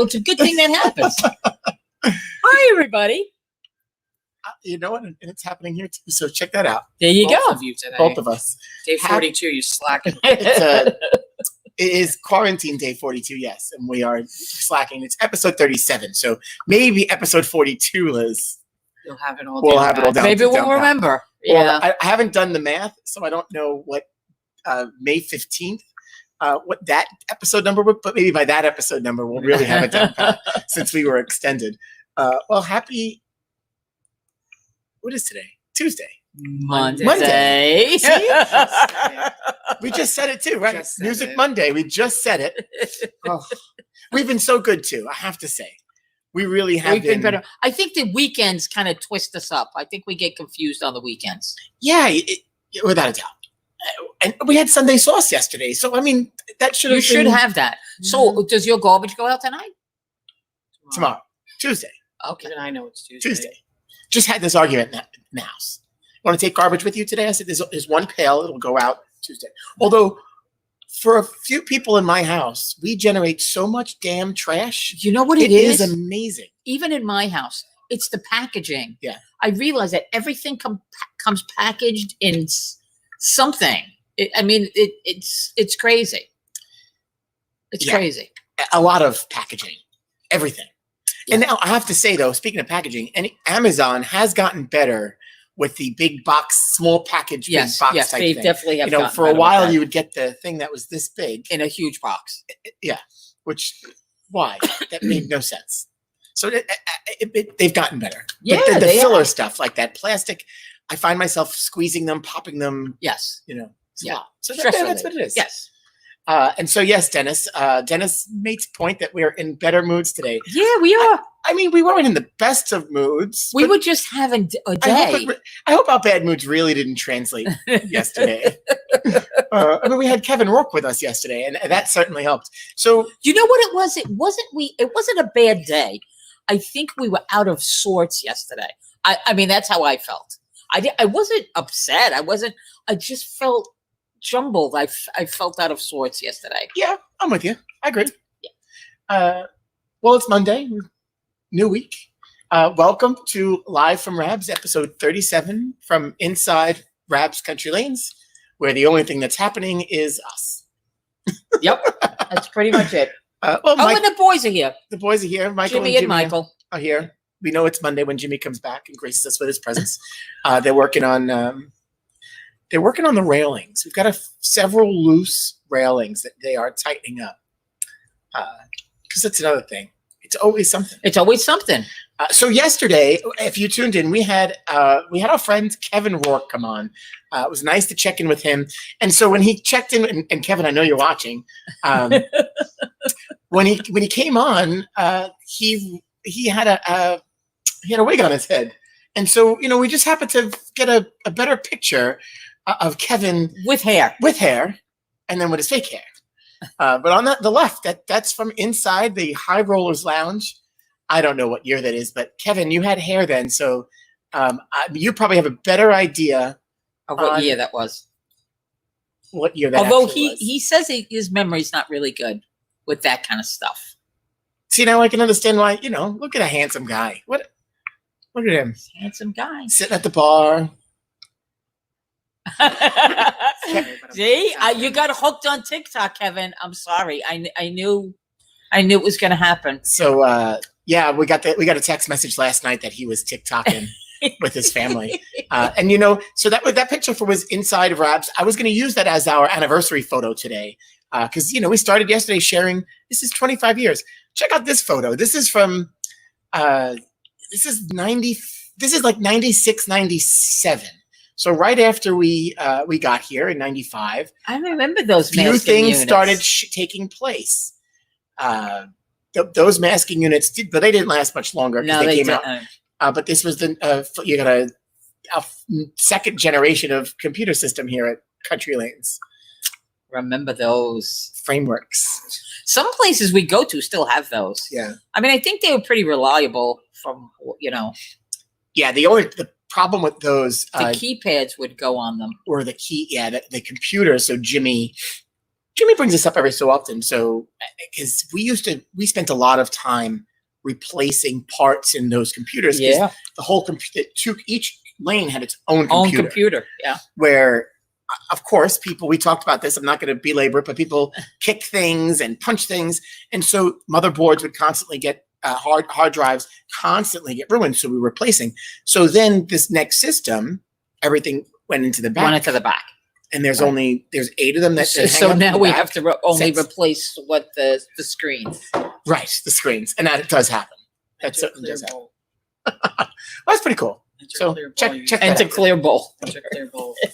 Well, it's a good thing that happens. Hi, everybody. You know what? And it's happening here too. So check that out. There you Both go. of you today. Both of us. Day 42, you slacking. It is quarantine day 42, yes. And we are slacking. It's episode 37. So maybe episode 42, Liz. You'll have it all We'll down have it pat. all down. Maybe we'll remember. Well, Yeah. I haven't done the math, so I don't know what May 15th, what that episode number would, but maybe by that episode number, we'll really have it down pat since we were extended. Well, happy, what is today? Tuesday. Monday. See? We just said it too, right? Just said Music it. Monday. We just said it. Oh, we've been so good too, I have to say. We really have We've been better. I think the weekends kind of twist us up. I think we get confused on the weekends. Yeah, without a doubt. And we had Sunday sauce yesterday. So, I mean, that should have You should been have that. So, does your garbage go out tonight? tomorrow, Tuesday. Okay. Even I know it's Tuesday. Tuesday. Just had this argument in the house. Want to take garbage with you today? I said, there's one pail. It'll go out Tuesday. Although, for a few people in my house, we generate so much damn trash. You know what It is? is amazing. Even in my house, it's the packaging. Yeah. I realize that everything comes packaged in something. It's crazy. It's Yeah. crazy. A lot of packaging. Everything. And now I have to say, though, speaking of packaging, Amazon has gotten better with the big box, small package, Yes, big box yes, type they thing. definitely have. You know, gotten for a better with while that. you would get the thing that was this big. in a huge box. Which, why? That made no sense. So they've gotten better. Yeah, the they filler are. stuff like that plastic, I find myself squeezing them, popping them. Yes. You know, it's a Yeah. lot. So Stress that's what relief. it is. Yes. And so yes, Dennis. Dennis makes a point that we're in better moods today. Yeah, we are. I mean, we weren't in the best of moods. We but were just having a I day. hope our bad moods really didn't translate yesterday. I mean, we had Kevin Rourke with us yesterday, and that certainly helped. So You know what it was? It wasn't a bad day. I think we were out of sorts yesterday. I mean, that's how I felt. I wasn't upset. I just felt jumbled. I felt out of sorts yesterday. yeah, I'm with you. I agree. Well, it's Monday, new week. Welcome to Live from Rabs, episode 37 from inside Rabs Country Lanes, where the only thing that's happening is us. Yep. That's pretty much it. Well, Oh, and the boys are here. the boys are here. Michael Jimmy and Michael. are here. We know it's Monday when Jimmy comes back and graces us with his presence. They're working on the railings. We've got several loose railings that they are tightening up. Because that's another thing. It's always something. It's always something. So yesterday, if you tuned in, we had our friend Kevin Rourke come on. It was nice to check in with him. And so when he checked in, and Kevin, I know you're watching. When he came on, he had a wig on his head, and so we just happened to get a better picture of Kevin With hair. and then with his fake hair. But on the left, that's from inside the High Rollers Lounge. I don't know what year that is, but Kevin, you had hair then, so you probably have a better idea Of what year that was. what year that. Although actually was. he says his memory's not really good with that kind of stuff. See, now I can understand why. Look at a handsome guy. Look at him Handsome guy. sitting at the bar. See, you got hooked on TikTok, Kevin. I'm sorry. I knew it was going to happen. So yeah, we got a text message last night that he was TikToking with his family, and so that picture was inside of Rabs. I was going to use that as our anniversary photo today, because we started yesterday sharing. This is 25 years. Check out this photo. This is from this is 90. This is like 96, 97. So right after we got here in 95, I remember those few masking things units. started taking place. Those masking units but they didn't last much longer because No, they they came out. didn't. But this was you got a second generation of computer system here at Country Lanes. Remember those. Frameworks. Some places we go to still have those. Yeah. I mean, I think they were pretty reliable from, Yeah, the problem with those the keypads would go on them. were the key. Yeah, the computer. So Jimmy Jimmy brings this up every so often. So, because we spent a lot of time replacing parts in those computers. Yeah. The whole computer, each lane had its own computer. Yeah. Where, of course, we talked about this. I'm not going to belabor it, but people kick things and punch things. And so motherboards would constantly get hard drives constantly get ruined. So we were replacing. So then this next system, everything went into the back. And there's 8 of them that. So now we have to only replace the screens. Right, the screens, and that does happen. That certainly does happen. Well, that's pretty cool. So check Enter clear bowl. Enter clear bowl. You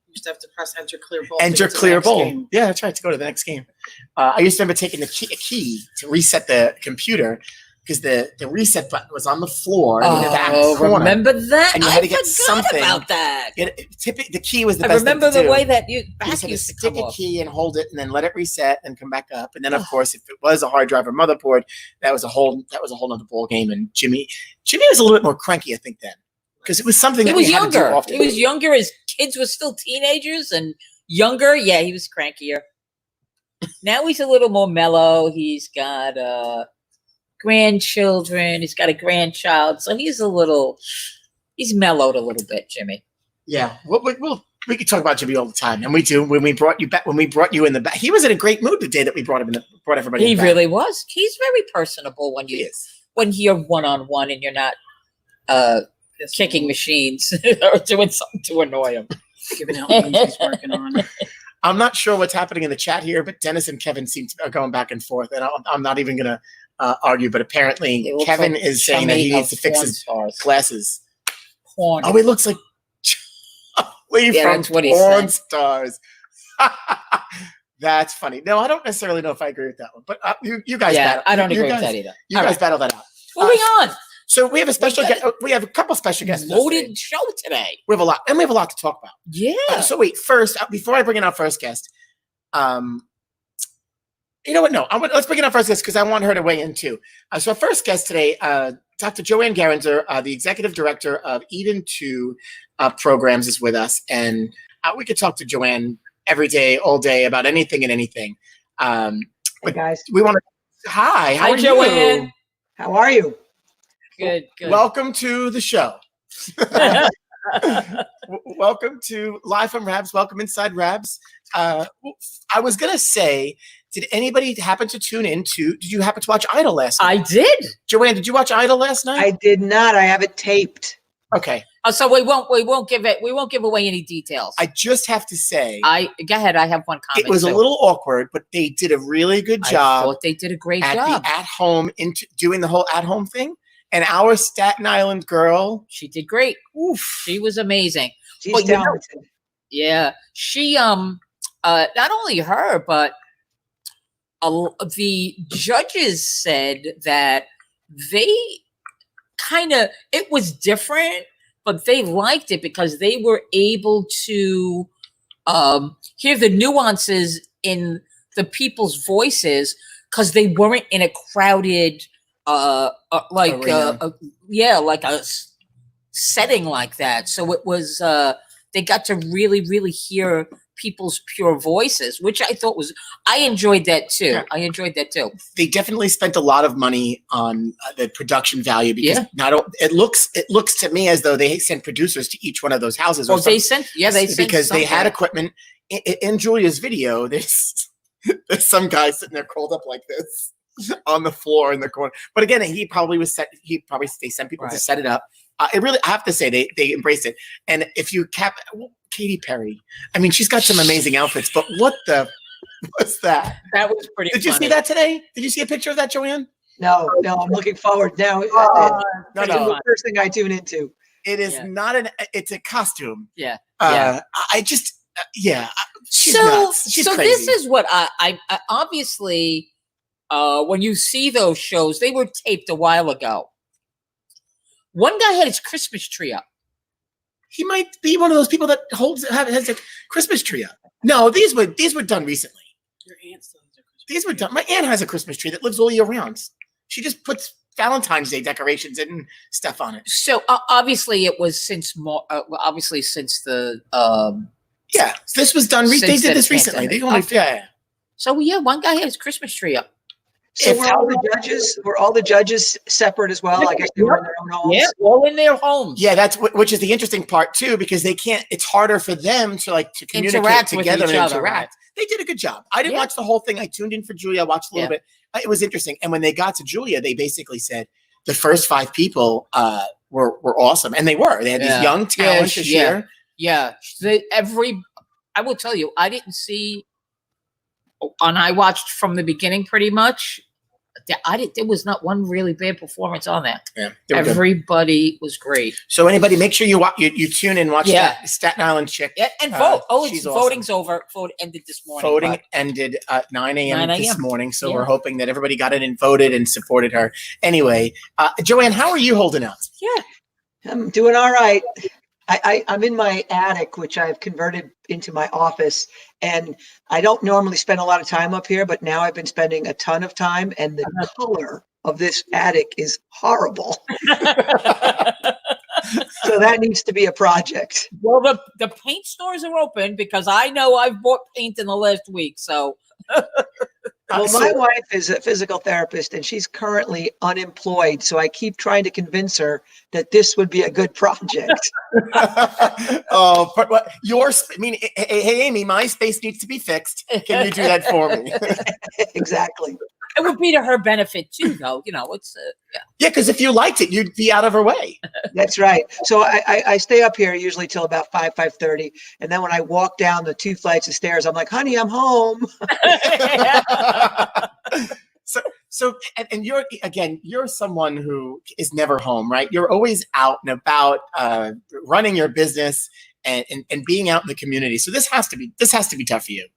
used to have to press enter clear bowl. Enter clear bowl. Yeah, that's right. To go to the next game. I used to remember taking a key to reset the computer. Because the reset button was on the floor in the back corner. Remember that? And you had to get something about that. The key was the I best remember thing to the do. way that You used had to to stick come a off. key and hold it, and then let it reset and come back up. And then, of course, if it was a hard drive or motherboard, that was a whole other ball game. And Jimmy was a little bit more cranky, I think, then, because it was something that we had to do often. He was younger. His kids were still teenagers and younger. Yeah, he was crankier. Now he's a little more mellow. He's got grandchildren. He's got a grandchild, so he's mellowed a little bit, Jimmy. Yeah, we could talk about Jimmy all the time, and we do. When we brought you in the back, he was in a great mood the day that we brought everybody. He in the really was. He's very personable when you're one-on-one and you're not kicking machines or doing something to annoy him. Giving out things he's working on. I'm not sure what's happening in the chat here, but Dennis and Kevin seem to be going back and forth, and I'm not even going to argue. But apparently, Kevin is saying that he needs to fix his glasses. Porn. Oh, he looks like Charlie from Porn Stars. That's funny. No, I don't necessarily know if I agree with that one, but you guys battle. I don't agree with that either. You guys battle that out. Moving on. So we have a special guest. We have a couple special guests. Loaded show today. We have a lot, and we have a lot to talk about. Yeah. So wait, first, before I bring in our first guest, you know what? No, let's bring in our first guest because I want her to weigh in too. So our first guest today, Dr. Joanne Gerenser, the executive director of Eden 2 programs, is with us, and we could talk to Joanne every day, all day about anything and anything. Hey guys. We want to. Hi, how are Joanne. you? How are you? Good. Welcome to the show. Welcome to Live from Rabs. Welcome inside Rabs. I was going to say, did anybody happen to tune in to, did you happen to watch Idol last night? I did. Joanne, did you watch Idol last night? I did not. I have it taped. Okay. So we won't give away any details. I just have to say, go ahead. I have one comment. It was a little awkward, but they did a really good job. I thought they did a great job. The at-home, doing the whole at-home thing. And our Staten Island girl, she did great. Oof. She was amazing. She's talented. Yeah. She not only her, but the judges said that they it was different, but they liked it because they were able to hear the nuances in the people's voices because they weren't in a crowded like a setting like that. So it was they got to really, really hear people's pure voices, which I enjoyed that too. Yeah. I enjoyed that too. They definitely spent a lot of money on the production value because it looks to me as though they sent producers to each one of those houses. They sent because they had equipment. In Julia's video, there's some guy sitting there curled up like this on the floor in the corner. But again, they sent people to set it up. I have to say they embraced it. And if you Katy Perry, I mean, she's got some amazing outfits, but what's that? That was pretty Did you see that today? Did you see a picture of that, Joanne? No, I'm looking forward now. No. The first thing I tune into. It is it's a costume. Yeah. She's nuts. She's crazy. This is what I obviously, when you see those shows, they were taped a while ago. One guy had his Christmas tree up. He might be one of those people that has a Christmas tree up. No, these were done recently. Your aunt still has a Christmas These were done. My aunt has a Christmas tree that lives all year round. She just puts Valentine's Day decorations and stuff on it. So obviously it was since the this was done. They did this recently. They only So yeah, one guy had his Christmas tree up. So were all the judges separate as well? I guess they were in their own homes. Yeah, all in their homes. Yeah, which is the interesting part too, because they can't. It's harder for them to communicate Interact with together each and other, interact. right? They did a good job. I didn't Yeah. watch the whole thing. I tuned in for Julia. I watched a little bit. It was interesting. And when they got to Julia, they basically said the first 5 people were awesome, and they were. They had these young talent this year. Yeah, I will tell you, I didn't see, and I watched from the beginning pretty much. There was not one really bad performance on that. Yeah, everybody was great. So anybody, make sure you tune in, watch that Staten Island chick. Yeah, and vote. She's voting's awesome. over. Vote ended this morning. Voting ended at 9 a.m. this morning. So Yeah. we're hoping that everybody got in and voted and supported her. Anyway, Joanne, how are you holding out? Yeah, I'm doing all right. I'm in my attic, which I've converted into my office, and I don't normally spend a lot of time up here, but now I've been spending a ton of time, and the color of this attic is horrible. So that needs to be a project. Well, the paint stores are open because I know I've bought paint in the last week. So, well, my wife is a physical therapist, and she's currently unemployed. So I keep trying to convince her that this would be a good project. Oh, but hey, Amy, my space needs to be fixed. Can you do that for me? Exactly. it would be to her benefit too, though. It's yeah, because if you liked it, you'd be out of her way. That's right. So I stay up here usually till about 5:30, and then when I walk down the 2 flights of stairs, I'm like, honey, I'm home. So you're someone who is never home, right? You're always out and about, running your business and being out in the community. So this has to be tough for you.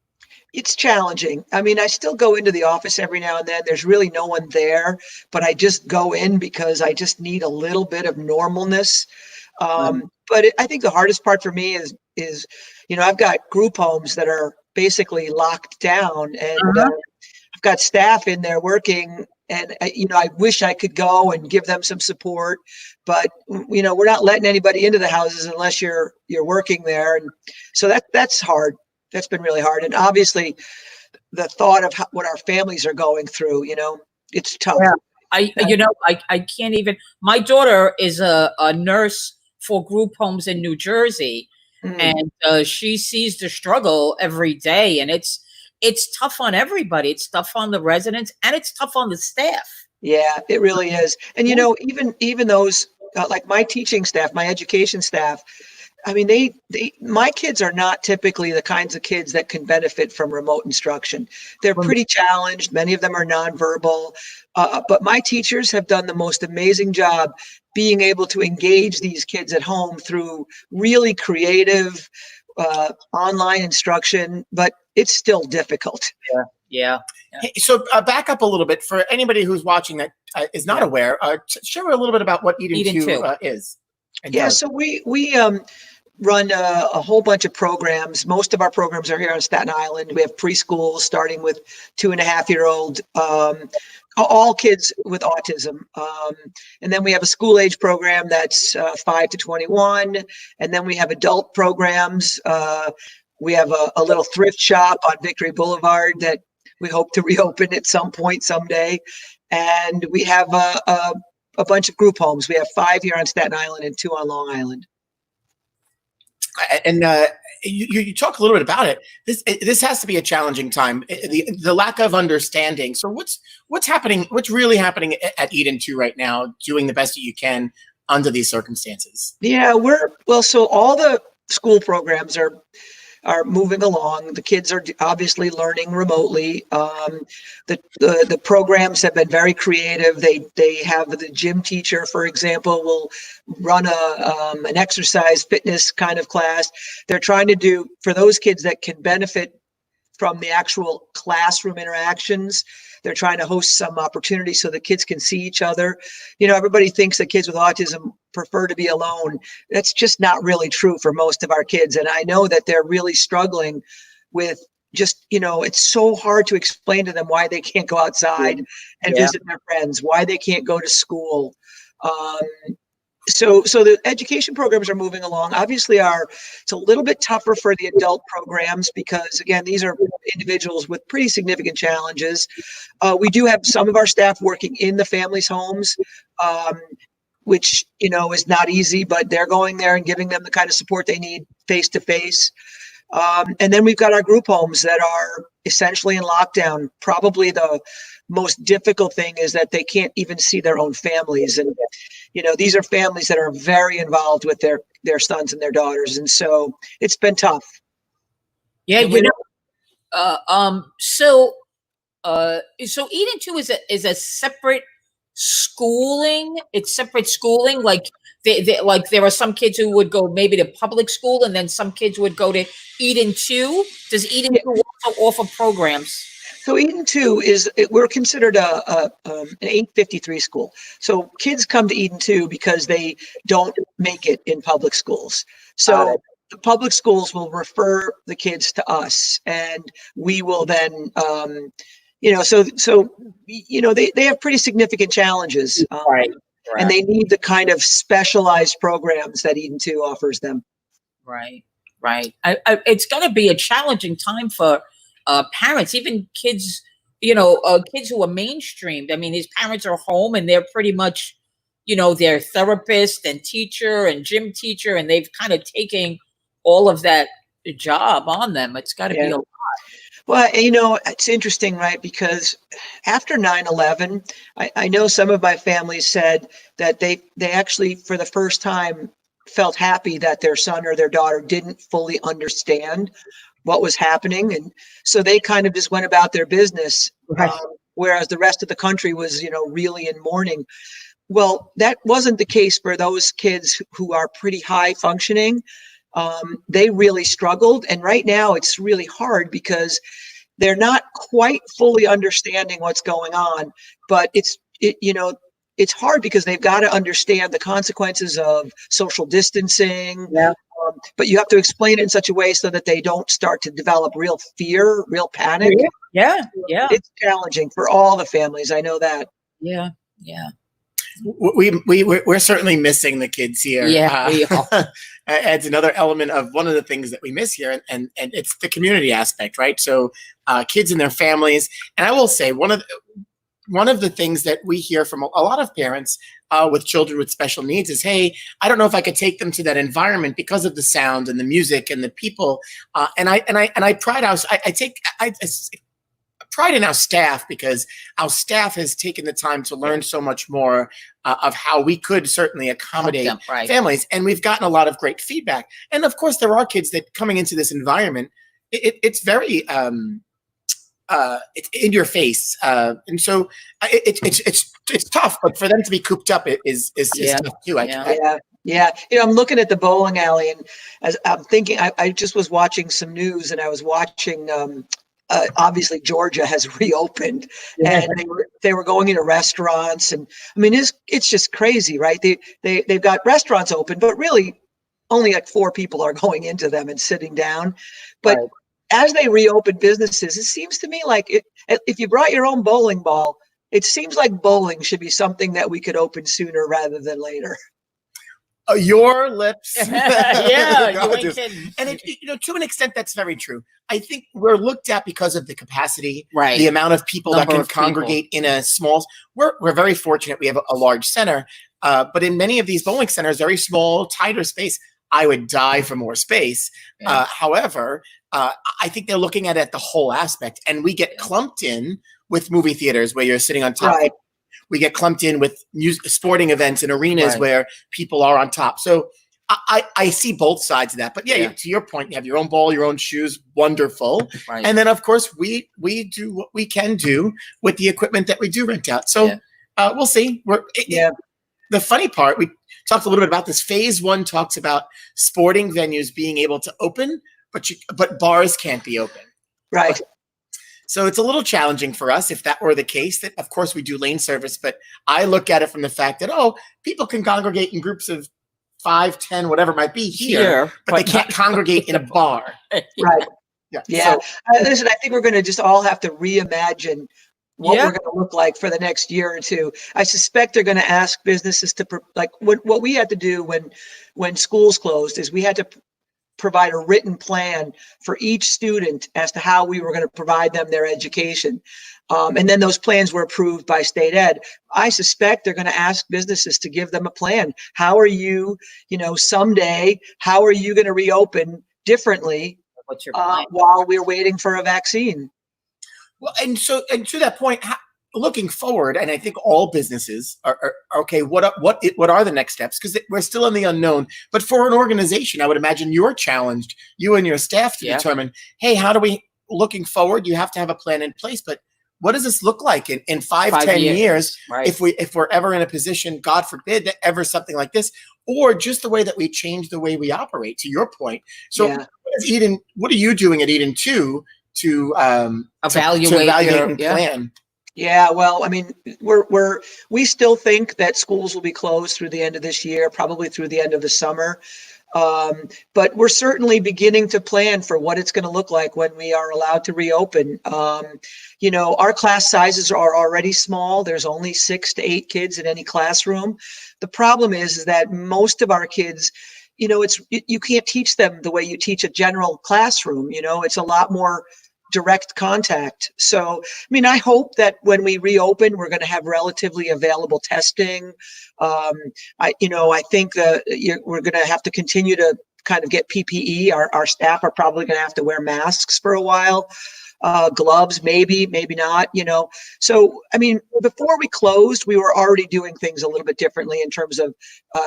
It's challenging. I mean, I still go into the office every now and then. There's really no one there, but I just go in because I just need a little bit of normalness. But I think the hardest part for me is I've got group homes that are basically locked down, and I've got staff in there working, and I wish I could go and give them some support, but we're not letting anybody into the houses unless you're working there, and so that's hard. That's been really hard, and obviously, the thought of what our families are going through, it's tough. Yeah. I can't even. My daughter is a nurse for group homes in New Jersey, and she sees the struggle every day, and it's tough on everybody. It's tough on the residents, and it's tough on the staff. Yeah, it really is. And even those like my teaching staff, my education staff, I mean, my kids are not typically the kinds of kids that can benefit from remote instruction. They're pretty challenged. Many of them are nonverbal, but my teachers have done the most amazing job being able to engage these kids at home through really creative online instruction, but it's still difficult. Yeah. Hey, so back up a little bit for anybody who's watching that is not aware. Share a little bit about what Eden 2 is. Yeah, so we run a whole bunch of programs. Most of our programs are here on Staten Island. We have preschool starting with 2.5-year-old, all kids with autism. And then we have a school age program that's 5 to 21. And then we have adult programs. We have a little thrift shop on Victory Boulevard that we hope to reopen at some point someday. And we have a bunch of group homes. We have 5 here on Staten Island and 2 on Long Island. And you talk a little bit about it. This has to be a challenging time. The lack of understanding. So what's happening? What's really happening at Eden 2 right now? Doing the best that you can under these circumstances. Yeah, so all the school programs are moving along. The kids are obviously learning remotely. The programs have been very creative. They have the gym teacher, for example, will run an exercise fitness kind of class. They're trying to do for those kids that can benefit from the actual classroom interactions. They're trying to host some opportunities so the kids can see each other. Everybody thinks that kids with autism prefer to be alone. That's just not really true for most of our kids. And I know that they're really struggling with just, it's so hard to explain to them why they can't go outside and visit their friends, why they can't go to school. So the education programs are moving along. Obviously, it's a little bit tougher for the adult programs because, again, these are individuals with pretty significant challenges. We do have some of our staff working in the families' homes, which, is not easy, but they're going there and giving them the kind of support they need face to face. And then we've got our group homes that are essentially in lockdown. Probably the most difficult thing is that they can't even see their own families. And, these are families that are very involved with their sons and their daughters. And so it's been tough. Yeah, so Eden 2 is a separate schooling. It's separate schooling. Like like there are some kids who would go maybe to public school, and then some kids would go to Eden 2. Does Eden 2 also offer programs? So Eden 2 we're considered an 853 school. So kids come to Eden 2 because they don't make it in public schools. So the public schools will refer the kids to us, and we will then, they have pretty significant challenges. Right. And they need the kind of specialized programs that Eden 2 offers them. Right. It's going to be a challenging time for parents, even kids, kids who are mainstreamed. I mean, these parents are home and they're pretty much, they're therapist and teacher and gym teacher, and they've kind of taken all of that job on them. It's got to be a lot. Well, it's interesting, right? Because after 9/11, I know some of my families said that they actually, for the first time, felt happy that their son or their daughter didn't fully understand what was happening. And so they kind of just went about their business, whereas the rest of the country was, really in mourning. Well, that wasn't the case for those kids who are pretty high functioning. They really struggled. And right now it's really hard because they're not quite fully understanding what's going on, but it's hard because they've got to understand the consequences of social distancing. Yeah. But you have to explain it in such a way so that they don't start to develop real fear, real panic. Yeah. It's challenging for all the families. I know that. Yeah. We're certainly missing the kids here. Yeah. Adds another element of one of the things that we miss here, and it's the community aspect, right? So kids and their families. And I will say one of the things that we hear from a lot of parents with children with special needs is, hey, I don't know if I could take them to that environment because of the sound and the music and the people. And I pride in our staff, because our staff has taken the time to learn so much more of how we could certainly accommodate families. And we've gotten a lot of great feedback. And of course, there are kids that coming into this environment, it's very, it's in your face. And so it's tough, but for them to be cooped up is tough too. Yeah. I'm looking at the bowling alley, and as I'm thinking, I just was watching some news, and I was watching, obviously Georgia has reopened, and they were going into restaurants, and I mean it's just crazy, right? They've got restaurants open, but really only like 4 people are going into them and sitting down. But as they reopen businesses, it seems to me like if you brought your own bowling ball, it seems like bowling should be something that we could open sooner rather than later. Your lips. Yeah, you ain't kidding. And to an extent, that's very true. I think we're looked at because of the capacity, right? The amount of people that can congregate in a small. We're very fortunate. We have a large center, but in many of these bowling centers, very small, tighter space. I would die for more space. Yeah. However, I think they're looking at it the whole aspect, and we get clumped in with movie theaters where you're sitting on top. Right. We get clumped in with sporting events and arenas where people are on top. So I see both sides of that. But to your point, you have your own ball, your own shoes, wonderful. Right. And then, of course, we do what we can do with the equipment that we do rent out. So we'll see. The funny part, we talked a little bit about this. Phase 1 talks about sporting venues being able to open, but bars can't be open. Right. So it's a little challenging for us if that were the case. That of course we do lane service, but I look at it from the fact that people can congregate in groups of 5, 10, whatever it might be here, but they can't congregate in a bar. Right. Yeah. Listen, I think we're going to just all have to reimagine what Yeah. we're going to look like for the next year or two. I suspect they're going to ask businesses to like what we had to do when schools closed is we had to provide a written plan for each student as to how we were going to provide them their education. And then those plans were approved by state ed. I suspect they're going to ask businesses to give them a plan. How are you, someday, how are you going to reopen differently What's your plan? while we're waiting for a vaccine? Well, and to that point, looking forward, and I think all businesses are okay. What are the next steps? Because we're still in the unknown. But for an organization, I would imagine you're challenged, you and your staff, to determine, hey, how do we, looking forward, you have to have a plan in place. But what does this look like in 5-10 years? Right. If we're ever in a position, God forbid, that ever something like this, or just the way that we change the way we operate. To your point, so what are you doing at Eden 2 to evaluate and plan? Yeah, well, I mean, we still think that schools will be closed through the end of this year, probably through the end of the summer. But we're certainly beginning to plan for what it's going to look like when we are allowed to reopen. Our class sizes are already small. There's only 6 to 8 kids in any classroom. The problem is that most of our kids, you can't teach them the way you teach a general classroom. It's a lot more direct contact. So, I mean, I hope that when we reopen, we're going to have relatively available testing. I think we're going to have to continue to kind of get PPE. Our staff are probably going to have to wear masks for a while. Gloves, maybe not, So, I mean, before we closed, we were already doing things a little bit differently in terms of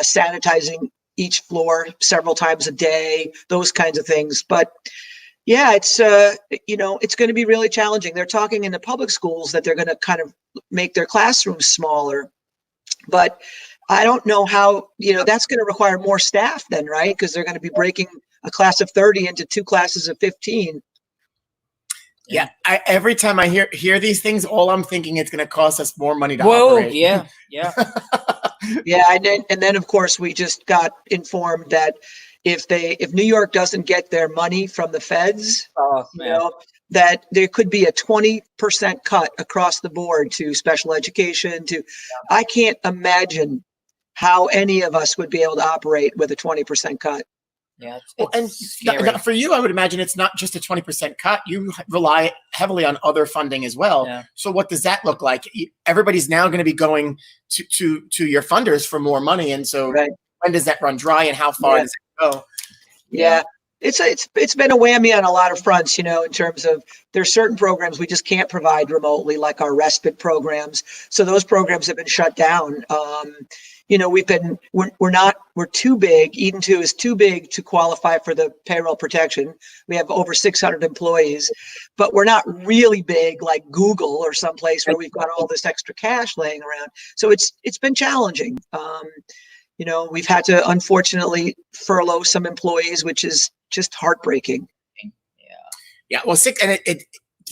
sanitizing each floor several times a day, those kinds of things. But yeah, it's going to be really challenging. They're talking in the public schools that they're going to kind of make their classrooms smaller, but I don't know how, that's going to require more staff then, right? Because they're going to be breaking a class of 30 into 2 classes of 15. Yeah, every time I hear these things, all I'm thinking it's going to cost us more money to operate. Yeah. Yeah, and then of course we just got informed that if New York doesn't get their money from the feds, that there could be a 20% cut across the board to special education. I can't imagine how any of us would be able to operate with a 20% cut. Yeah, and for you, I would imagine it's not just a 20% cut. You rely heavily on other funding as well. Yeah. So what does that look like? Everybody's now going to be going to your funders for more money, and so when does that run dry, and how far does it go? Yeah. It's been a whammy on a lot of fronts, in terms of there's certain programs we just can't provide remotely, like our respite programs. So those programs have been shut down. We're too big. Eden 2 is too big to qualify for the payroll protection. We have over 600 employees, but we're not really big like Google or someplace where we've got all this extra cash laying around. So it's been challenging. We've had to unfortunately furlough some employees, which is just heartbreaking. Yeah. Well,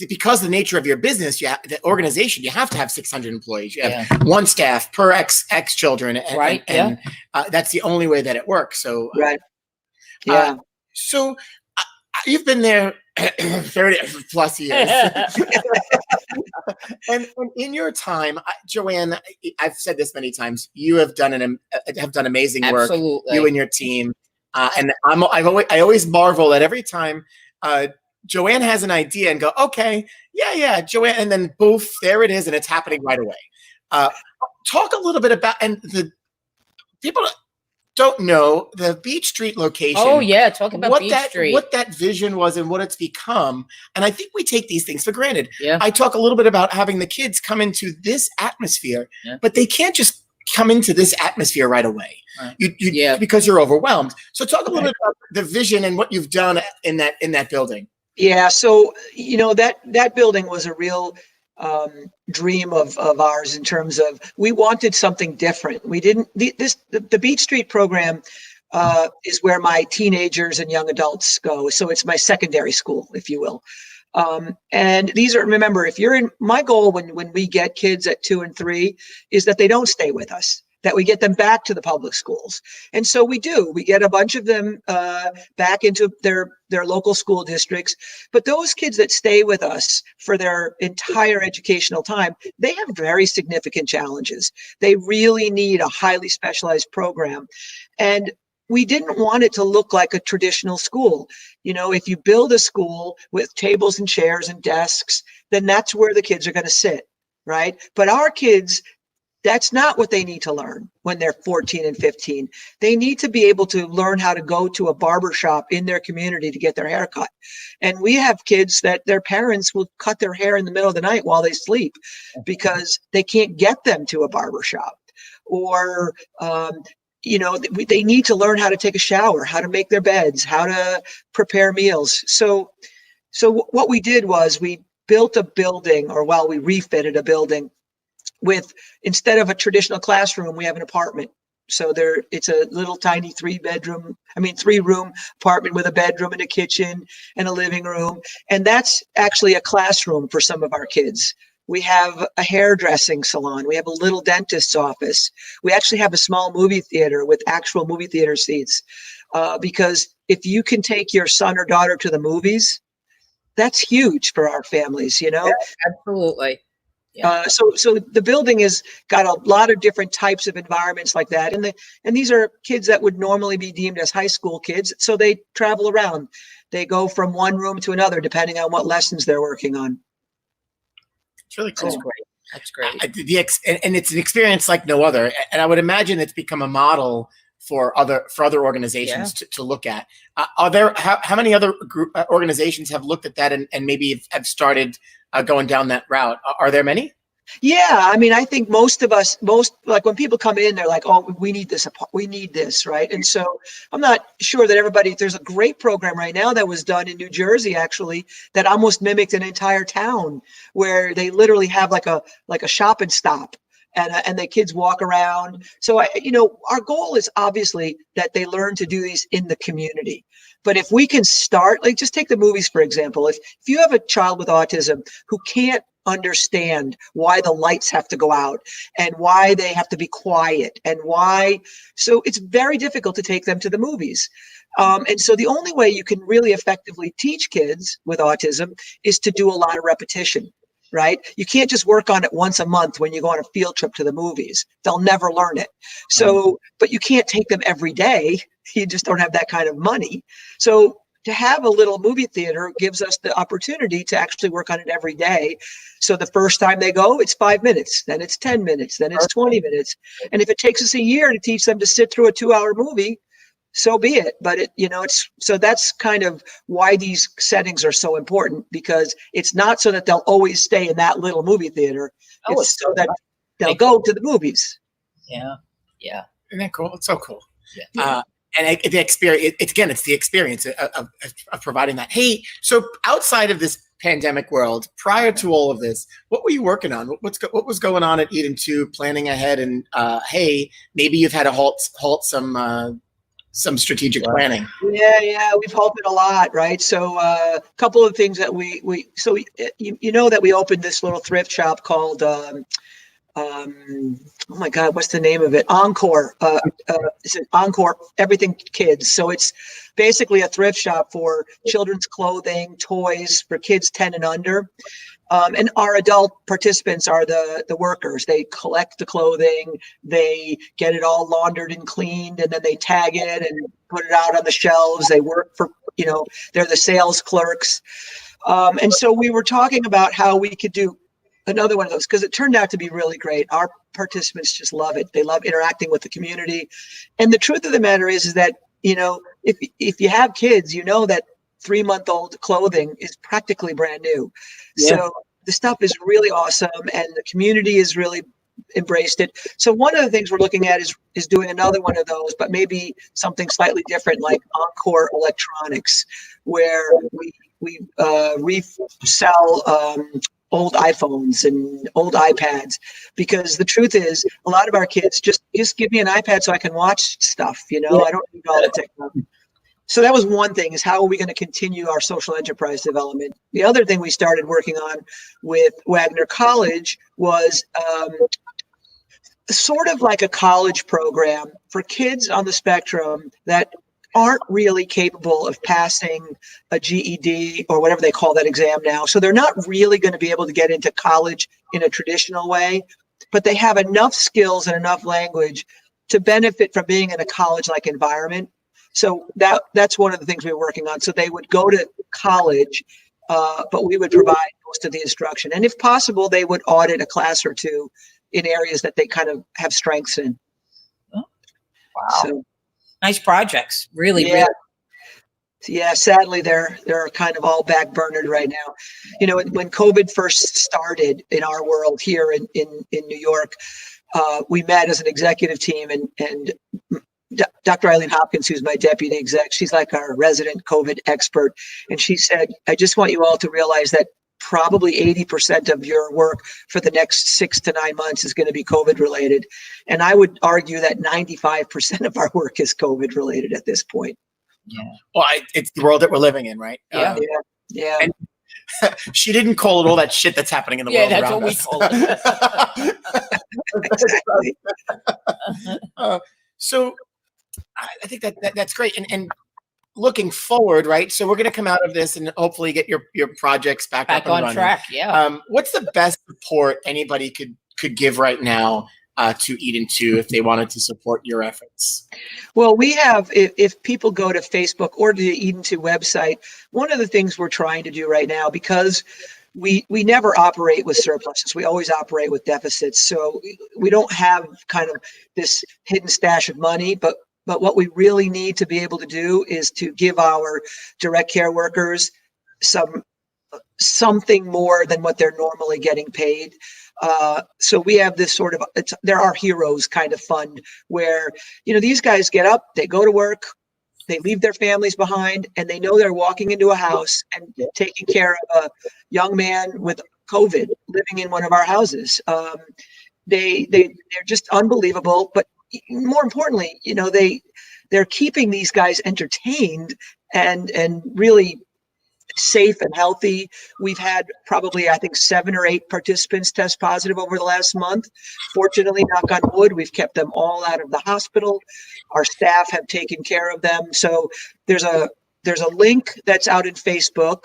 because of the nature of your business, the organization, you have to have 600 employees. You have 1 staff per X children, and that's the only way that it works. So so you've been there 30 plus years. And in your time, Joanne, I've said this many times, you have done amazing work. Absolutely. You and your team, and I always marvel at every time Joanne has an idea and go, okay, yeah, Joanne, and then boof, there it is, and it's happening right away. Talk a little bit about, and the people don't know the Beach Street location. Oh yeah, talk about Beach Street. What that vision was and what it's become. And I think we take these things for granted. Yeah. I talk a little bit about having the kids come into this atmosphere, but they can't just come into this atmosphere right away. Right. Because you're overwhelmed. So talk a little bit about the vision and what you've done in that building. Yeah, so that building was a real dream of ours in terms of we wanted something different. We didn't the Beach Street program is where my teenagers and young adults go. So it's my secondary school, if you will. And remember, if you're in my goal when we get kids at 2 and 3 is that they don't stay with us. that we get them back to the public schools. And so we do. We get a bunch of them back into their local school districts. But those kids that stay with us for their entire educational time, they have very significant challenges. They really need a highly specialized program. And we didn't want it to look like a traditional school. If you build a school with tables and chairs and desks, then that's where the kids are going to sit, right? But our kids, that's not what they need to learn when they're 14 and 15. They need to be able to learn how to go to a barber shop in their community to get their hair cut. And we have kids that their parents will cut their hair in the middle of the night while they sleep because they can't get them to a barber shop. Or, they need to learn how to take a shower, how to make their beds, how to prepare meals. So what we did was we built a building, we refitted a building with, instead of a traditional classroom, we have an apartment. So it's a little tiny 3-room apartment with a bedroom and a kitchen and a living room. And that's actually a classroom for some of our kids. We have a hairdressing salon. We have a little dentist's office. We actually have a small movie theater with actual movie theater seats. Because if you can take your son or daughter to the movies, that's huge for our families, Yeah, absolutely. Yeah. So the building has got a lot of different types of environments like that. And these are kids that would normally be deemed as high school kids. So they travel around. They go from one room to another, depending on what lessons they're working on. It's really cool. That's great. And it's an experience like no other. And I would imagine it's become a model for other organizations to look at. How many other organizations have looked at that and maybe have started going down that route? Are there many? Yeah, I think most like when people come in, they're like, oh, we need this, right? And so I'm not sure that there's a great program right now that was done in New Jersey, actually, that almost mimicked an entire town, where they literally have like a shop and stop. And the kids walk around. So, our goal is obviously that they learn to do these in the community. But if we can start, like, just take the movies, for example. If you have a child with autism who can't understand why the lights have to go out and why they have to be quiet so it's very difficult to take them to the movies. And so the only way you can really effectively teach kids with autism is to do a lot of repetition. Right? You can't just work on it once a month when you go on a field trip to the movies. They'll never learn it. So, but you can't take them every day. You just don't have that kind of money. So to have a little movie theater gives us the opportunity to actually work on it every day. So the first time they go, it's 5 minutes, then it's 10 minutes, then it's 20 minutes. And if it takes us a year to teach them to sit through a 2-hour movie, so be it. But so that's kind of why these settings are so important, because it's not so that they'll always stay in that little movie theater. It's so that they'll go to the movies. Yeah. Yeah. Isn't that cool? It's so cool. Yeah. And the experience, it's the experience of providing that. Hey, so outside of this pandemic world, prior to all of this, what were you working on? What was going on at Eden 2, planning ahead? And hey, maybe you've had to halt some strategic planning. Yeah, we've halted a lot, right? So a couple of things that we that we opened this little thrift shop called oh my God, what's the name of it? Encore. It's an Encore Everything Kids. So it's basically a thrift shop for children's clothing, toys for kids 10 and under. And our adult participants are the workers. They collect the clothing, they get it all laundered and cleaned, and then they tag it and put it out on the shelves. They work for, they're the sales clerks. And so we were talking about how we could do another one of those, because it turned out to be really great. Our participants just love it. They love interacting with the community. And the truth of the matter is that, if you have kids, that 3-month-old clothing is practically brand new. Yeah. So the stuff is really awesome, and the community has really embraced it. So one of the things we're looking at is doing another one of those, but maybe something slightly different, like Encore Electronics, where we resell old iPhones and old iPads, because the truth is a lot of our kids just give me an iPad so I can watch stuff. I don't need all the technology. So that was one thing, is how are we going to continue our social enterprise development? The other thing we started working on with Wagner College was sort of like a college program for kids on the spectrum that aren't really capable of passing a GED or whatever they call that exam now. So they're not really going to be able to get into college in a traditional way, but they have enough skills and enough language to benefit from being in a college-like environment. So that's one of the things we're working on. So they would go to college, but we would provide most of the instruction. And if possible, they would audit a class or two in areas that they kind of have strengths in. Wow. So, nice projects. Really, yeah. really. Yeah, sadly, they're kind of all backburnered right now. You know, when COVID first started in our world here in New York, we met as an executive team, and Dr. Eileen Hopkins, who's my deputy exec, she's like our resident COVID expert. And she said, I just want you all to realize that probably 80% of your work for the next 6 to 9 months is going to be COVID related. And I would argue that 95% of our work is COVID related at this point. Yeah. Well, it's the world that we're living in, right? Yeah. Yeah. And she didn't call it all that shit that's happening in the world that's around what we us. call it. Exactly. So I think that's great. And looking forward, right? So we're going to come out of this and hopefully get your projects back up and on running. track. Yeah. What's the best support anybody could give right now to Eden 2 if they wanted to support your efforts? Well, we have, if people go to Facebook or to the Eden 2 website, one of the things we're trying to do right now, because we never operate with surpluses, we always operate with deficits. So we don't have kind of this hidden stash of money, but what we really need to be able to do is to give our direct care workers something more than what they're normally getting paid. So we have this sort of, there are heroes kind of fund where, you know, these guys get up, they go to work, they leave their families behind, and they know they're walking into a house and taking care of a young man with COVID living in one of our houses. They're just unbelievable. But more importantly, you know, they're keeping these guys entertained and really safe and healthy. We've had probably, I think, 7 or 8 participants test positive over the last month. Fortunately, knock on wood, we've kept them all out of the hospital. Our staff have taken care of them. So there's a link that's out in Facebook,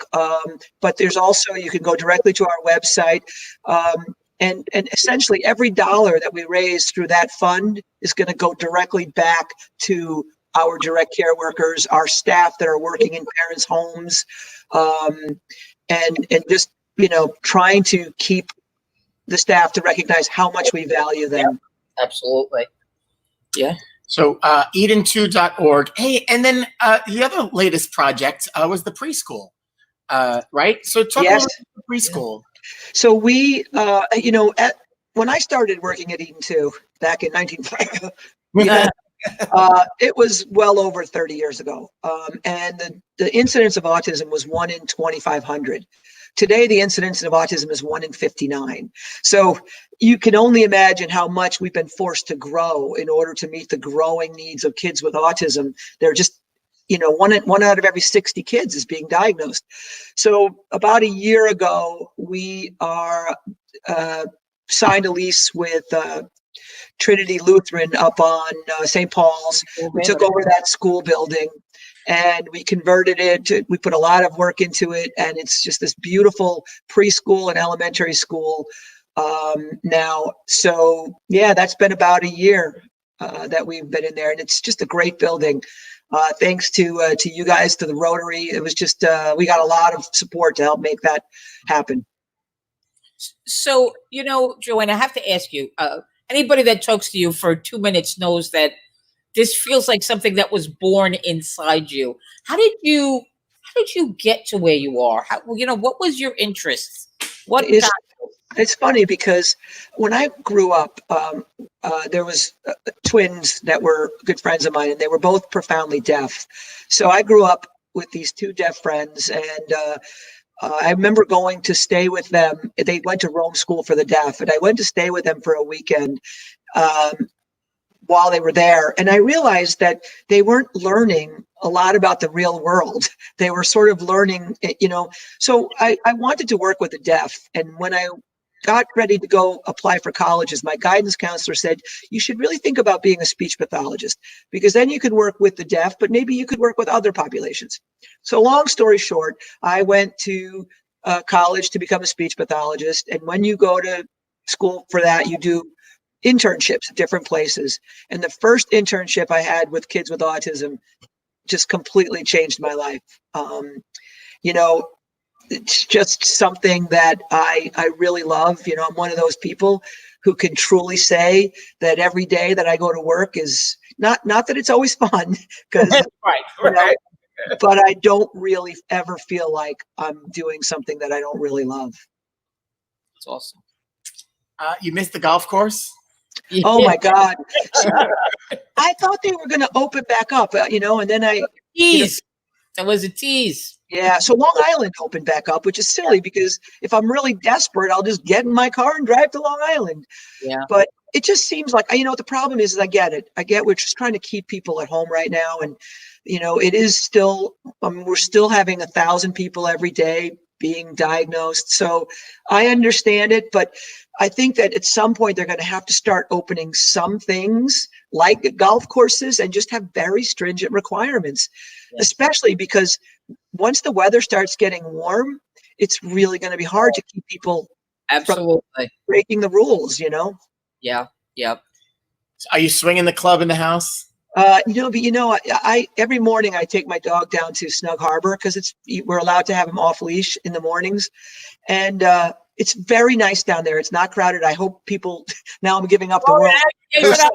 but there's also, you can go directly to our website. And essentially every dollar that we raise through that fund is going to go directly back to our direct care workers, our staff that are working in parents' homes, and just, you know, trying to keep the staff to recognize how much we value them. Yeah, absolutely. Yeah. So eden2.org. Hey, and then the other latest project was the preschool, right? So talk a little bit about the preschool. So we, you know, when I started working at Eden 2 back in 1950, it was well over 30 years ago. And the incidence of autism was 1 in 2,500. Today, the incidence of autism is 1 in 59. So you can only imagine how much we've been forced to grow in order to meet the growing needs of kids with autism. They're just, you know, one out of every 60 kids is being diagnosed. So about a year ago, we are signed a lease with Trinity Lutheran up on St. Paul's. We took over that school building and we converted it. We put a lot of work into it, and it's just this beautiful preschool and elementary school now. So yeah, that's been about a year that we've been in there, and it's just a great building. Thanks to you guys, to the Rotary. It was just, we got a lot of support to help make that happen. So, you know, Joanne, I have to ask you, anybody that talks to you for 2 minutes knows that this feels like something that was born inside you. How did you get to where you are? How, you know, what was your interest? It's funny because when I grew up, there was twins that were good friends of mine, and they were both profoundly deaf. So I grew up with these 2 deaf friends, and I remember going to stay with them. They went to Rome School for the Deaf, and I went to stay with them for a weekend while they were there. And I realized that they weren't learning a lot about the real world. They were sort of learning, you know. So I wanted to work with the deaf. And when I got ready to go apply for colleges, my guidance counselor said, you should really think about being a speech pathologist, because then you could work with the deaf, but maybe you could work with other populations. So long story short, I went to college to become a speech pathologist. And when you go to school for that, you do internships at different places. And the first internship I had with kids with autism just completely changed my life. You know, it's just something that I really love. You know, I'm one of those people who can truly say that every day that I go to work is not that it's always fun, because right. but I don't really ever feel like I'm doing something that I don't really love. It's awesome. You missed the golf course? Oh my God. So, I thought they were going to open back up, you know, and then Tease. That was a tease. Yeah. So Long Island opened back up, which is silly because if I'm really desperate, I'll just get in my car and drive to Long Island. Yeah. But it just seems like, you know, the problem is I get it. We're just trying to keep people at home right now. And, you know, it is still, we're still having 1,000 people every day being diagnosed. So I understand it, but I think that at some point they're going to have to start opening some things like golf courses and just have very stringent requirements, especially because once the weather starts getting warm, it's really going to be hard to keep people absolutely from breaking the rules, you know? Yeah. Yep. Are you swinging the club in the house? I every morning I take my dog down to Snug Harbor because we're allowed to have him off leash in the mornings, and it's very nice down there. It's not crowded. I hope people now I'm giving up the world. You gave it up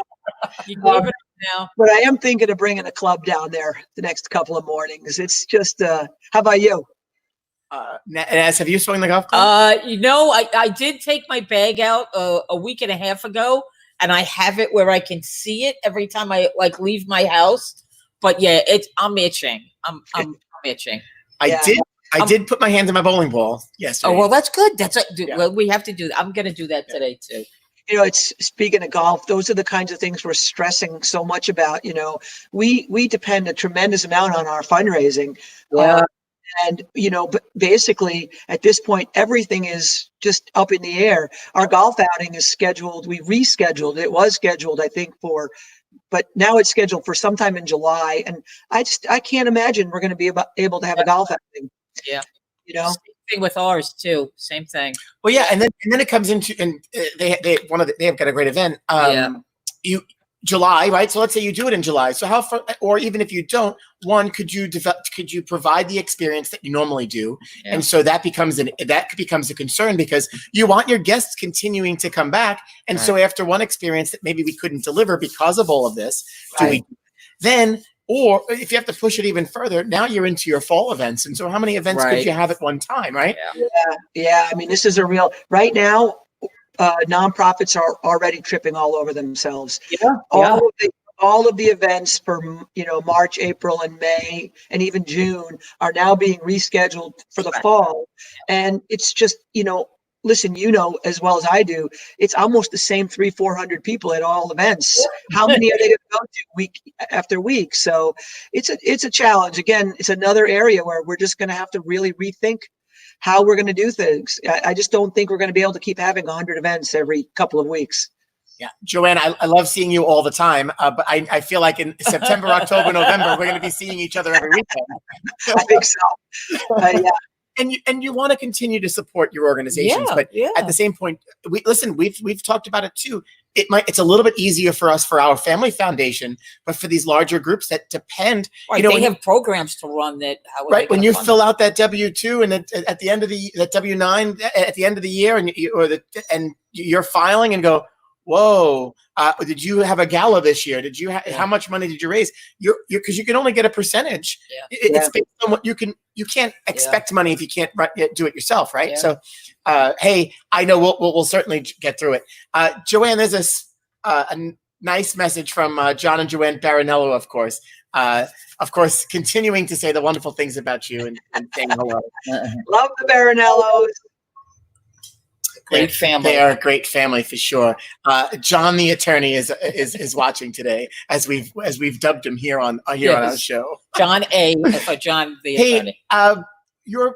now. But I am thinking of bringing a club down there the next couple of mornings. It's just, how about you? Naz, have you swung the golf club? You know, I did take my bag out a week and a half ago, and I have it where I can see it every time I leave my house. But yeah, I'm itching. I'm itching. I did put my hand in my bowling ball yesterday. Oh well, that's good. Well, we have to do that. I'm going to do that today too. You know, it's speaking of golf, those are the kinds of things we're stressing so much about. You know, we depend a tremendous amount on our fundraising. Yeah. And, you know, but basically at this point, everything is just up in the air. Our golf outing is scheduled. We rescheduled. It was scheduled, I think, but now it's scheduled for sometime in July. And I can't imagine we're going to be able to have a golf outing. Yeah. You know, same thing with ours too. Same thing. Well, yeah. And then it comes into, and they have got a great event. July, right? So let's say you do it in July. So how far, or even if you don't, could you provide the experience that you normally do? Yeah. And so that becomes a concern because you want your guests continuing to come back. And so after one experience that maybe we couldn't deliver because of all of this, or if you have to push it even further, now you're into your fall events. And so how many events could you have at one time, right? Yeah. I mean, this is right now, nonprofits are already tripping all over themselves. All of the events for, you know, March, April, and May, and even June are now being rescheduled for the fall. And it's just, you know, listen, you know, as well as I do, it's almost the same 300-400 people at all events. How many are they going to go to week after week? So it's a challenge. Again, it's another area where we're just going to have to really rethink how we're going to do things. I just don't think we're going to be able to keep having 100 events every couple of weeks. Yeah. Joanne, I love seeing you all the time, but I feel like in September, October, November, we're going to be seeing each other every weekend. I think so. Yeah. And you want to continue to support your organizations, but at the same point, we've talked about it too. It's a little bit easier for us for our family foundation, but for these larger groups that depend, you know, they have programs to run that. When you fill out that W-2 and at the end of that W-9 at the end of the year, and you're filing and go, whoa, did you have a gala this year? Did you how much money did you raise? Because you can only get a percentage. It's based on what you can't expect money if you can't do it yourself, right? Yeah. So, hey, I know we'll certainly get through it. Joanne, there's a nice message from John and Joanne Baranello, of course. Of course, continuing to say the wonderful things about you and saying hello. Love the Baranellos. Great family. They are a great family for sure. John, the attorney, is watching today, as we've dubbed him here on our show. John John the attorney.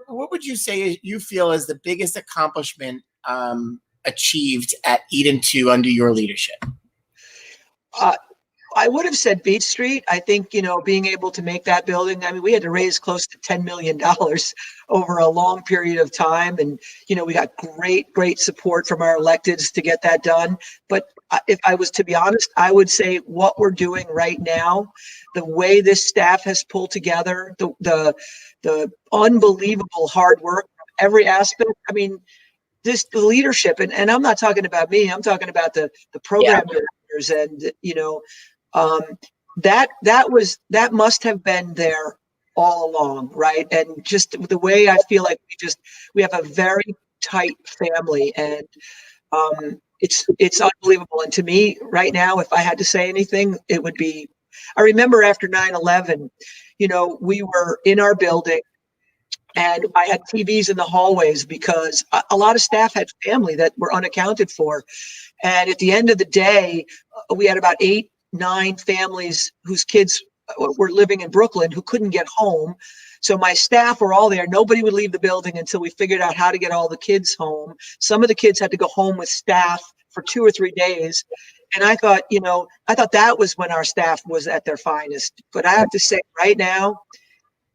What would you say you feel is the biggest accomplishment achieved at Eden 2 under your leadership? I would have said Beach Street. I think, being able to make that building, I mean, we had to raise close to $10 million over a long period of time. And, we got great support from our electeds to get that done. But if I was to be honest, I would say what we're doing right now, the way this staff has pulled together, the unbelievable hard work from every aspect. I mean, the leadership, and I'm not talking about me, I'm talking about the program directors, and that must have been there all along, right? And just the way I feel like we have a very tight family, and it's unbelievable. And to me right now, if I had to say anything, it would be, I remember after 9/11, we were in our building, and I had TVs in the hallways because a lot of staff had family that were unaccounted for. And at the end of the day, we had about 8-9 families whose kids were living in Brooklyn who couldn't get home. So my staff were all there. Nobody would leave the building until we figured out how to get all the kids home. Some of the kids had to go home with staff for 2 or 3 days. And I thought that was when our staff was at their finest. But I have to say right now,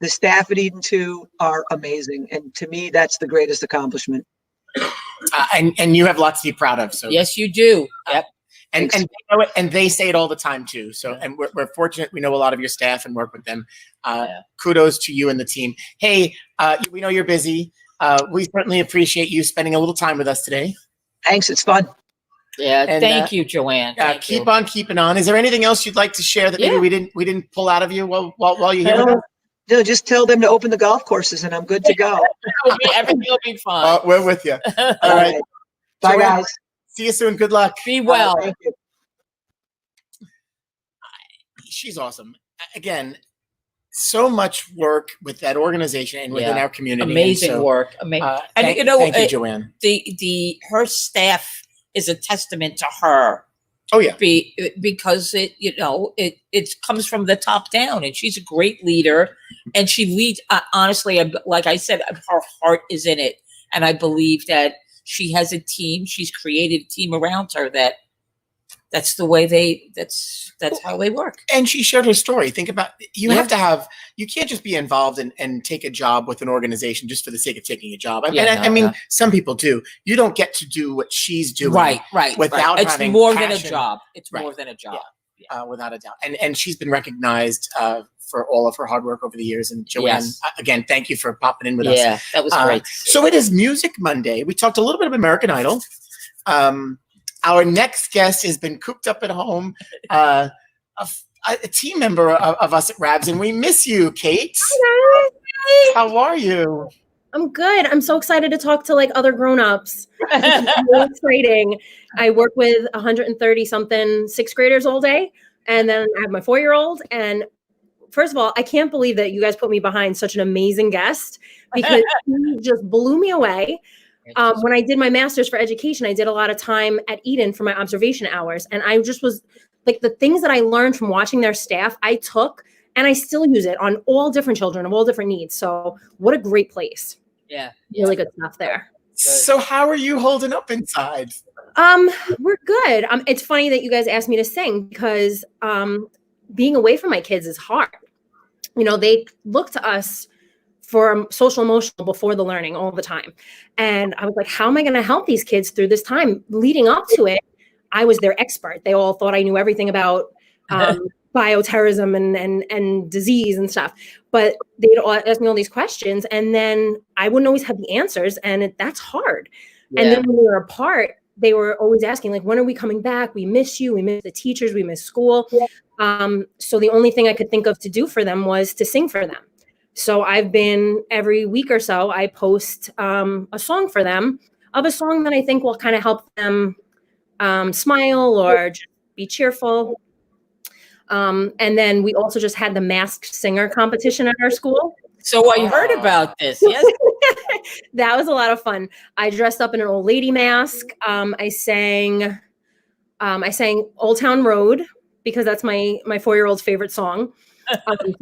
the staff at Eden 2 are amazing. And to me, that's the greatest accomplishment. And you have lots to be proud of. So Yes, you do. Yep. And they say it all the time too. So, and we're fortunate. We know a lot of your staff and work with them. Kudos to you and the team. Hey, we know you're busy. We certainly appreciate you spending a little time with us today. Thanks. It's fun. Yeah. And, thank you, Joanne. Keep on keeping on. Is there anything else you'd like to share that maybe we didn't pull out of you while you're here with us? No, just tell them to open the golf courses and I'm good to go. Everything will be fine. We're with you. All right. Bye, Joanne, guys. See you soon. Good luck. Be well. Thank you. She's awesome. Again, so much work with that organization and within our community. Amazing work. Amazing. And Thank you, Joanne. Her staff is a testament to her. Oh yeah. Because it comes from the top down, and she's a great leader, and she leads. Honestly, like I said, her heart is in it, and I believe that she has a team. She's created a team around her that's the way that's how they work. And she shared her story. Think about, you can't just be involved and take a job with an organization just for the sake of taking a job. I mean, some people do. You don't get to do what she's doing. Right. Without It's having more passion. than a job. It's Right. more than a job. Yeah. Without a doubt. And she's been recognized for all of her hard work over the years. And Joanne, again, thank you for popping in with us. Yeah, that was great. So it is Music Monday. We talked a little bit of American Idol. Our next guest has been cooped up at home, a team member of us at Rabs, and we miss you, Kate. Hi, guys. How are you? I'm good. I'm so excited to talk to other grown-ups. It's really exciting. I work with 130 something sixth graders all day, and then I have my 4-year-old. And first of all, I can't believe that you guys put me behind such an amazing guest, because he just blew me away. When I did my master's for education, I did a lot of time at Eden for my observation hours. And I just was like, the things that I learned from watching their staff, I took and I still use it on all different children of all different needs. So what a great place. Yeah. Really good stuff there. So how are you holding up inside? We're good. It's funny that you guys asked me to sing, because being away from my kids is hard. They look to us for social emotional before the learning all the time. And I was like, how am I going to help these kids through this time? Leading up to it, I was their expert. They all thought I knew everything about bioterrorism and disease and stuff. But they'd ask me all these questions, and then I wouldn't always have the answers. And that's hard. Yeah. And then when we were apart, they were always asking, when are we coming back? We miss you. We miss the teachers. We miss school. Yeah. So the only thing I could think of to do for them was to sing for them. So I've been, every week or so, I post a song for them, of a song that I think will kind of help them smile or just be cheerful. And then we also just had the masked singer competition at our school. So I heard about this. Yes. That was a lot of fun. I dressed up in an old lady mask. I sang Old Town Road, because that's my 4-year-old's favorite song. So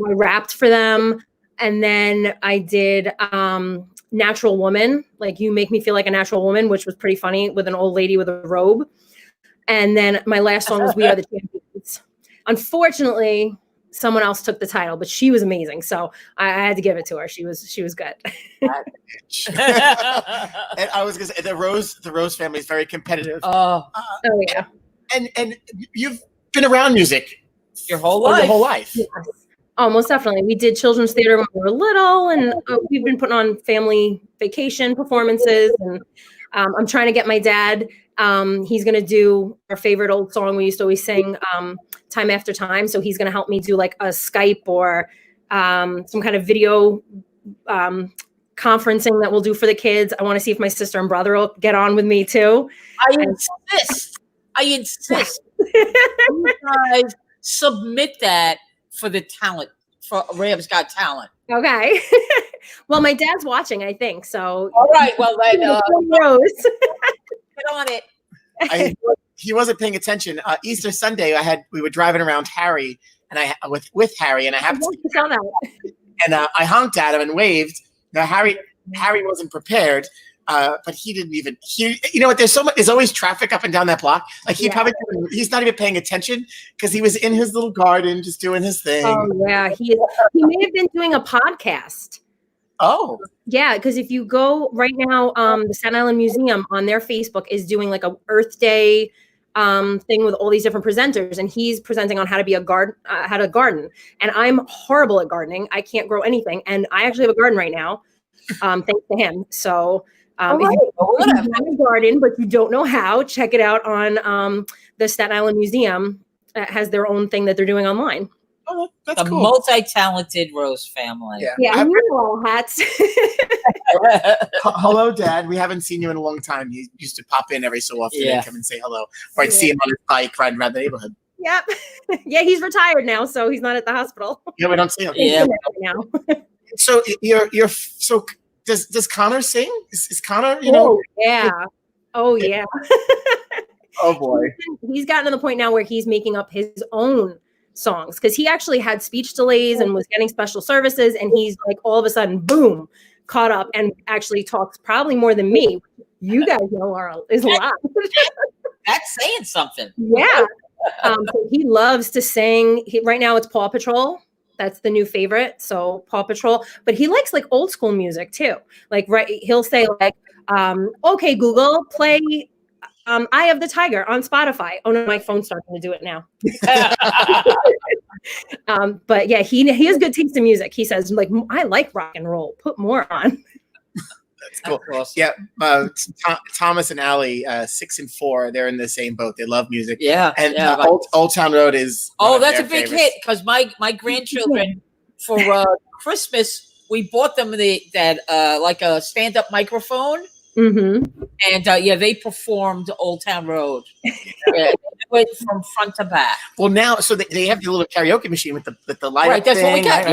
I rapped for them. And then I did Natural Woman, like You Make Me Feel Like a Natural Woman, which was pretty funny, with an old lady with a robe. And then my last song was We Are the Champions. Unfortunately, someone else took the title, but she was amazing. So I had to give it to her. She was good. And I was gonna say the Rose family is very competitive. Oh yeah. And you've been around music Your whole your life. whole life. Yes. Oh, most definitely. We did children's theater when we were little, and we've been putting on family vacation performances. And I'm trying to get my dad. He's going to do our favorite old song we used to always sing, Time After Time. So he's going to help me do like a Skype or some kind of video conferencing that we'll do for the kids. I want to see if my sister and brother will get on with me too. I insist. You guys submit that for the talent, for Rabs Got Talent. Okay. Well, my dad's watching, I think. So All right. Well, then, Rose. get on it. He wasn't paying attention. Easter Sunday, we were driving around Harry and with Harry, and I happened to, and I honked at him and waved. Now Harry wasn't prepared, but he didn't even hear. You know what? There's always traffic up and down that block. Like he's not even paying attention because he was in his little garden just doing his thing. Oh yeah, he may have been doing a podcast. Oh. Yeah, because if you go right now, the Staten Island Museum on their Facebook is doing like a Earth Day thing with all these different presenters, and he's presenting on how to be how to garden. And I'm horrible at gardening. I can't grow anything, and I actually have a garden right now, thanks to him. So if you have a garden but you don't know how, check it out on the Staten Island Museum. It has their own thing that they're doing online. Oh, that's The cool. multi-talented Rose family. Yeah, and you know all hats. Hello, Dad. We haven't seen you in a long time. He used to pop in every so often and come and say hello. Or I'd see him on his bike riding around the neighborhood. Yep. Yeah, he's retired now, so he's not at the hospital. Yeah, we don't see him. Yeah. Now. So does Connor sing? Is Connor, yeah. Oh yeah. Oh boy. He's gotten to the point now where he's making up his own songs, because he actually had speech delays and was getting special services, and he's like all of a sudden boom caught up and actually talks probably more than me. You guys know is a lot. That's saying something. Yeah. So he loves to sing. Right now it's Paw Patrol. That's the new favorite. So Paw Patrol, but he likes like old school music too. Like, he'll say like, okay, Google, play Eye of the Tiger on Spotify. Oh no, my phone's starting to do it now. But yeah, he has good taste in music. He says like, I like rock and roll. Put more on. That's cool. Awesome. Yeah, Thomas and Allie, 6 and 4, they're in the same boat. They love music. Yeah. And Old Town Road is. Oh, one of that's a their big favorites. hit, because my grandchildren for Christmas, we bought them like a stand-up microphone. Mm-hmm. And they performed Old Town Road. They went from front to back. Well, now, so they have the little karaoke machine with the light. Right, that's what we got. Right?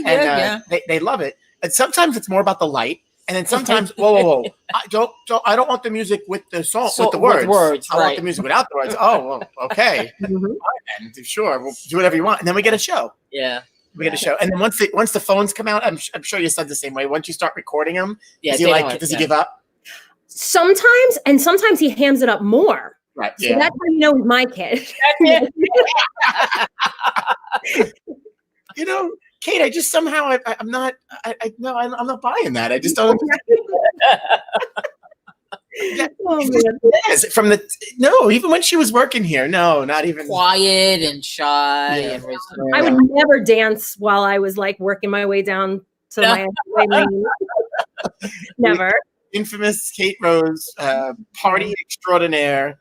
Yeah. They love it. And sometimes it's more about the light, and then sometimes, whoa. I don't want the music with the song, with the words. I want the music without the words. Oh, well, okay. Mm-hmm. And sure, we'll do whatever you want, and then we get a show. Yeah. We get a show, and then once the phones come out, I'm sure you said the same way. Once you start recording them, does he give up? Sometimes, and sometimes he hams it up more. Right. So that's how you know he's my kid. Kate, I just somehow I'm not buying that. I just don't. Even when she was working here, not even Quiet and shy and I would never dance while I was like working my way down to my lane. Never. Infamous Kate Rose, party extraordinaire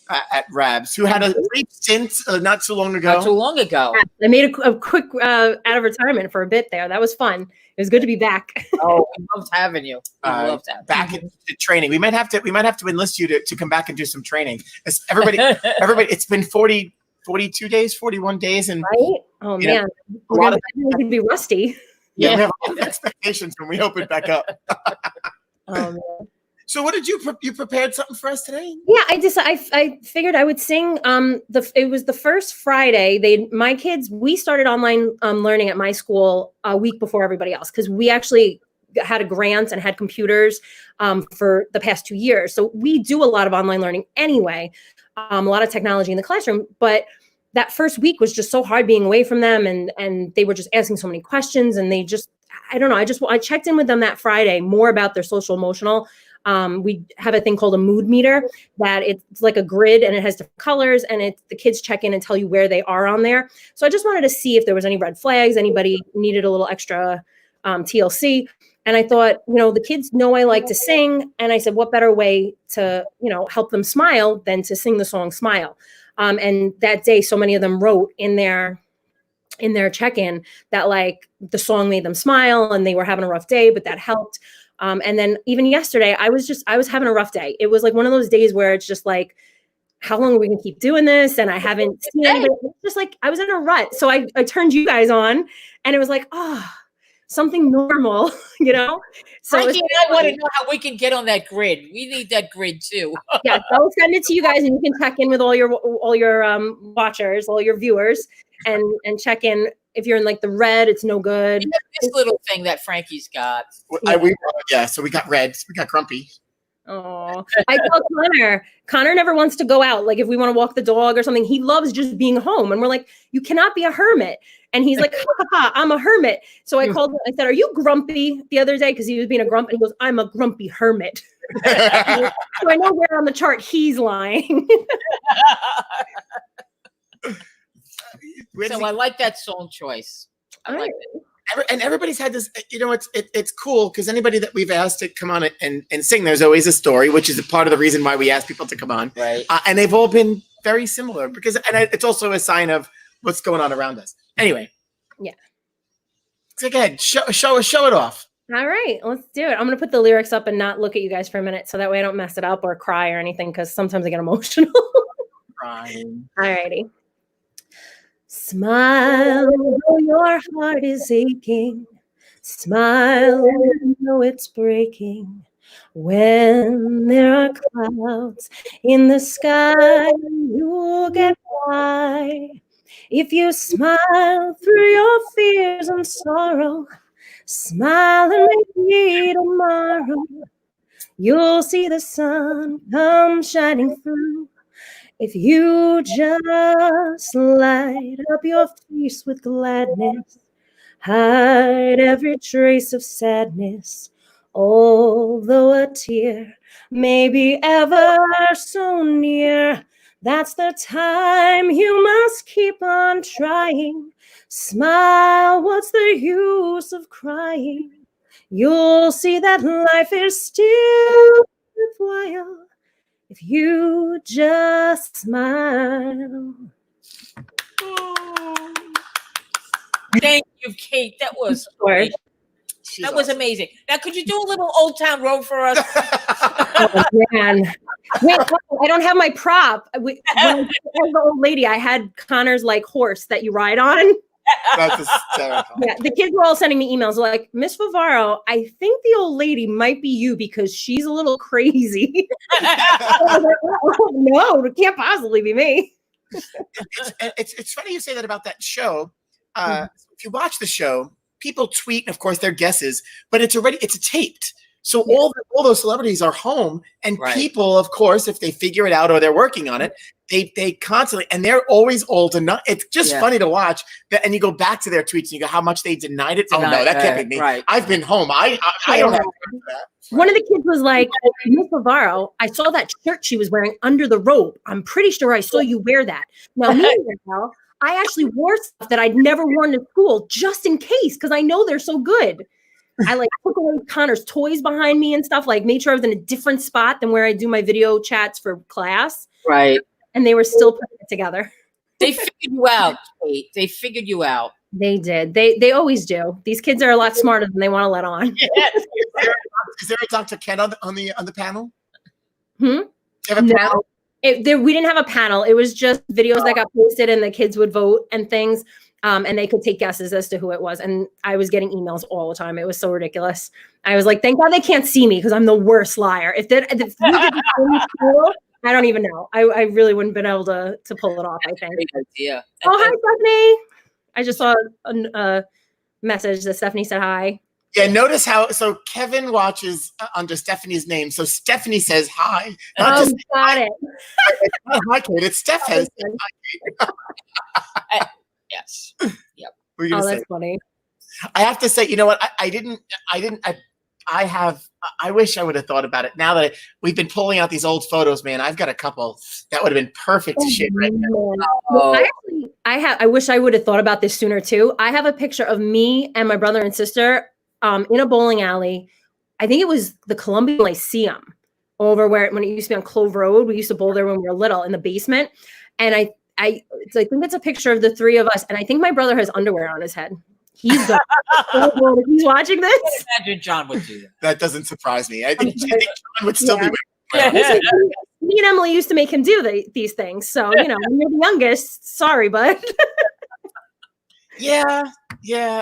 at Rabs, who had a brief stint not too long ago. Not too long ago. I made a quick out of retirement for a bit there. That was fun. It was good to be back. Oh, we loved having you. Back into training. We might have to enlist you to come back and do some training. Everybody, it's been 42 days, 41 days, and right? Oh man, we're gonna be rusty. Yeah, we have a lot of expectations when we open back up. Oh man. So what did you prepared something for us today? Yeah, I figured I would sing. It was the first Friday. My kids, we started online learning at my school a week before everybody else, because we actually had a grant and had computers for the past 2 years. So we do a lot of online learning anyway, a lot of technology in the classroom. But that first week was just so hard being away from them, and they were just asking so many questions, and they just, I don't know. I checked in with them that Friday more about their social emotional. We have a thing called a mood meter that it's like a grid and it has different colors, and the kids check in and tell you where they are on there. So I just wanted to see if there was any red flags, anybody needed a little extra TLC. And I thought, the kids know I like to sing. And I said, what better way to, help them smile than to sing the song Smile. And that day, so many of them wrote in their check-in that like the song made them smile and they were having a rough day, but that helped. And then even yesterday, I was having a rough day. It was like one of those days where it's just like, how long are we gonna keep doing this? And I haven't seen anybody. It's just like I was in a rut. So I turned you guys on, and it was like, something normal, So Frankie and I want to know how we can get on that grid. We need that grid too. Yeah, I'll send it to you guys, and you can check in with all your watchers, all your viewers, and check in. If you're in like the red, it's no good. This little thing that Frankie's got. So we got red. We got grumpy. Oh, I tell Connor never wants to go out. Like if we want to walk the dog or something, he loves just being home. And we're like, you cannot be a hermit. And he's like, I'm a hermit. So I called him. I said, are you grumpy the other day? Because he was being a grump. And he goes, I'm a grumpy hermit. So I know where on the chart he's lying. So I like that song choice. I like it. And everybody's had this, it's cool because anybody that we've asked to come on and sing, there's always a story, which is a part of the reason why we ask people to come on. Right. And they've all been very similar it's also a sign of what's going on around us. Anyway. Yeah. So go ahead, show it off. All right, let's do it. I'm going to put the lyrics up and not look at you guys for a minute so that way I don't mess it up or cry or anything, because sometimes I get emotional. Crying. All righty. Smile though your heart is aching. Smile though it's breaking. When there are clouds in the sky, you'll get by. If you smile through your fears and sorrow, smile and maybe tomorrow you'll see the sun come shining through. If you just light up your face with gladness, hide every trace of sadness, although a tear may be ever so near, that's the time you must keep on trying. Smile, what's the use of crying? You'll see that life is still worthwhile if you just smile. Thank you, Kate. That was great. That was amazing. Now, could you do a little Old Town Road for us? Oh, man. Wait, I don't have my prop. When I was the old lady, I had Connor's like horse that you ride on. That's hysterical. Yeah, the kids were all sending me emails like, Miss Varvaro, I think the old lady might be you because she's a little crazy. Oh, no, it can't possibly be me. It's funny you say that about that show. If you watch the show, people tweet, and of course, their guesses, but it's taped. So all those celebrities are home, and people, of course, if they figure it out or they're working on it, they constantly, and they're always old enough. It's just funny to watch. And you go back to their tweets and you go, how much they denied it. Oh no, that can't be me. Right. I've been home. I don't have that. One of the kids was like, Miss Varvaro, I saw that shirt she was wearing under the robe. I'm pretty sure I saw you wear that. Now, meanwhile, I actually wore stuff that I'd never worn to school just in case, because I know they're so good. I like took away Connor's toys behind me and stuff, like made sure I was in a different spot than where I do my video chats for class. Right. And they were still putting it together. They figured you out, Kate. They figured you out. They did. They always do. These kids are a lot smarter than they want to let on. Yes. Is there a Dr. Ken on the panel? No. We didn't have a panel. It was just videos that got posted and the kids would vote and things. And they could take guesses as to who it was. And I was getting emails all the time. It was so ridiculous. I was like, thank God they can't see me because I'm the worst liar. If we did this in school, I don't even know. I really wouldn't have been able to pull it off, I think. Great idea. Oh, hi, Stephanie. I just saw a message that Stephanie said hi. Yeah, notice how, so Kevin watches under Stephanie's name. So Stephanie says hi. Not just got it. hi, Kate. It's Steph has. Yes. Yep. What were you gonna say? That's funny. I have to say, you know what? I wish I would have thought about it. Now that we've been pulling out these old photos, man, I've got a couple that would have been perfect to share right now. Well, I wish I would have thought about this sooner too. I have a picture of me and my brother and sister in a bowling alley. I think it was the Columbia Lyceum over when it used to be on Clove Road. We used to bowl there when we were little in the basement. And I think that's a picture of the three of us. And I think my brother has underwear on his head. He's watching this. I imagine John would do that. That doesn't surprise me. I think John would still be. Me and Emily used to make him do these things. So, when you're the youngest, sorry, bud. Yeah,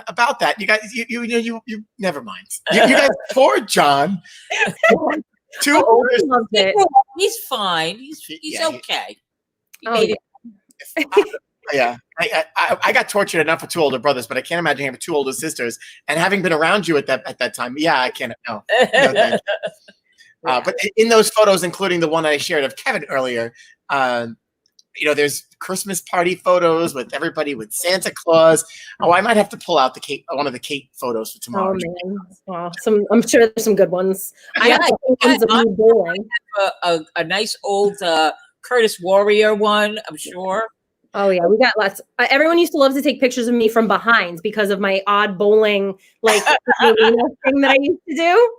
about that. You guys, you never mind. You guys, poor John. Too old. He's fine. He's okay. He made it. Yeah, I got tortured enough with two older brothers, but I can't imagine having two older sisters. And having been around you at that time, yeah, I can't. No, thank you. But in those photos, including the one I shared of Kevin earlier, there's Christmas party photos with everybody with Santa Claus. Oh, I might have to pull out one of the Kate photos for tomorrow. Oh man, I'm sure there's some good ones. I have a nice old Curtis Warrior one, I'm sure. Oh yeah, we got lots. Everyone used to love to take pictures of me from behind because of my odd bowling thing that I used to do.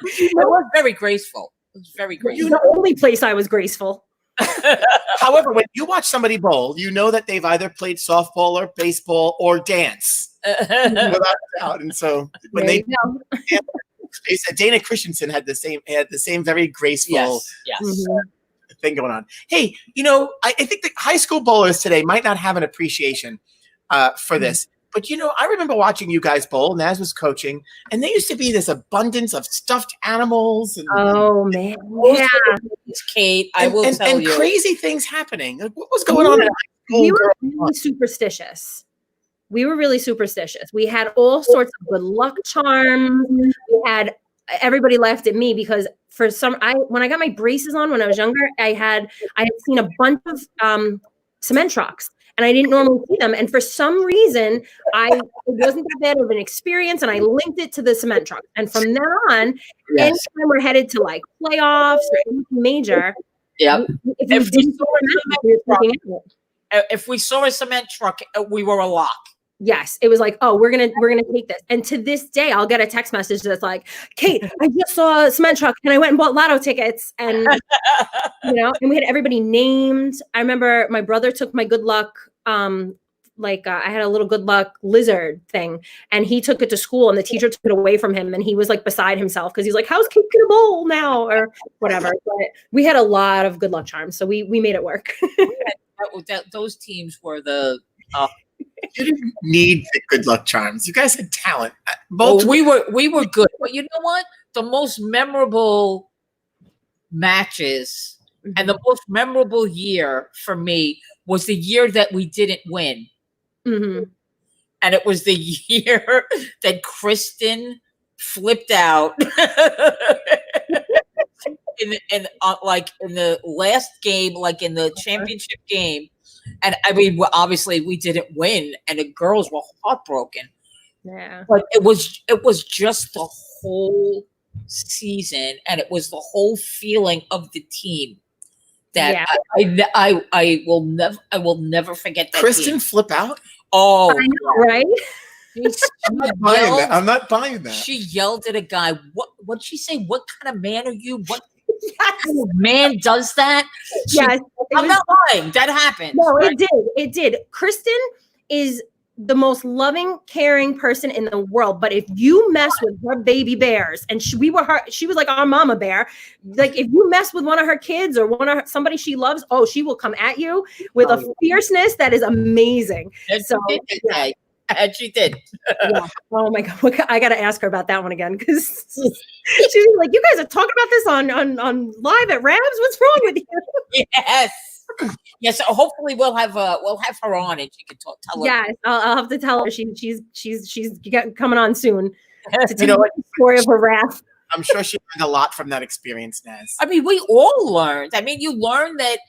It was very graceful. It was very graceful. The only place I was graceful. However, when you watch somebody bowl, you know that they've either played softball or baseball or dance, without doubt. And so when Dana Christensen had the same very graceful thing going on. Hey, I think the high school bowlers today might not have an appreciation for this. But, I remember watching you guys bowl. Naz was coaching, and there used to be this abundance of stuffed animals. And, man. Yeah. Kate, I will tell you. And crazy things happening. Like, what was going on in high school? We were really superstitious. We had all sorts of good luck charms. Everybody laughed at me because when I got my braces on when I was younger, I had seen a bunch of cement trucks. And I didn't normally see them. And for some reason, it wasn't that bad of an experience. And I linked it to the cement truck. And from now on, anytime we're headed to like playoffs or anything major, if we saw a cement truck, we were a lock. Yes, it was like, oh, we're gonna take this. And to this day, I'll get a text message that's like, Kate, I just saw a cement truck and I went and bought lotto tickets. And and we had everybody named. I remember my brother took my good luck. I had a little good luck lizard thing, and he took it to school, and the teacher took it away from him, and he was like beside himself because he's like, how's Kate gonna bowl now or whatever. But we had a lot of good luck charms, so we made it work. Those teams were the. You didn't need the good luck charms. You guys had talent. We were good, but you know what? The most memorable matches and the most memorable year for me was the year that we didn't win, and it was the year that Kristen flipped out in the last game, like in the championship game. And I mean, obviously we didn't win, and the girls were heartbroken. Yeah, but it was just the whole season, and it was the whole feeling of the team that I will never forget. That Kristen team. Flip out. Oh, I know, right? I'm not buying that. She yelled at a guy. What'd she say? What kind of man are you? What kind of man does that? Yes. I'm not lying. That happened. No, right? It did. Kristen is the most loving, caring person in the world. But if you mess with her baby bears, and she was like our mama bear. Like if you mess with one of her kids or somebody she loves, she will come at you with a fierceness that is amazing. And so she did today. And she did. Yeah. Oh my God. I got to ask her about that one again. Cause she was like, you guys are talking about this on live at Rabs. What's wrong with you? Yes. Yes. So hopefully we'll have her on and she can tell her. Yes. I'll have to tell her she's coming on soon to tell You know what? the story of her wrath. I'm sure she learned a lot from that experience, Naz. I mean, we all learned. I mean, you learned that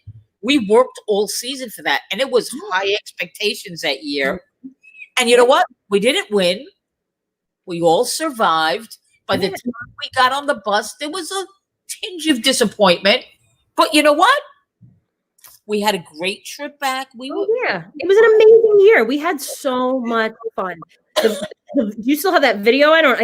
we worked all season for that, and it was high expectations that year. And you know what? We didn't win. We all survived. By the time we got on the bus, there was a tinge of disappointment. But you know what? We had a great trip back. It was an amazing year. We had so much fun. You still have that video? I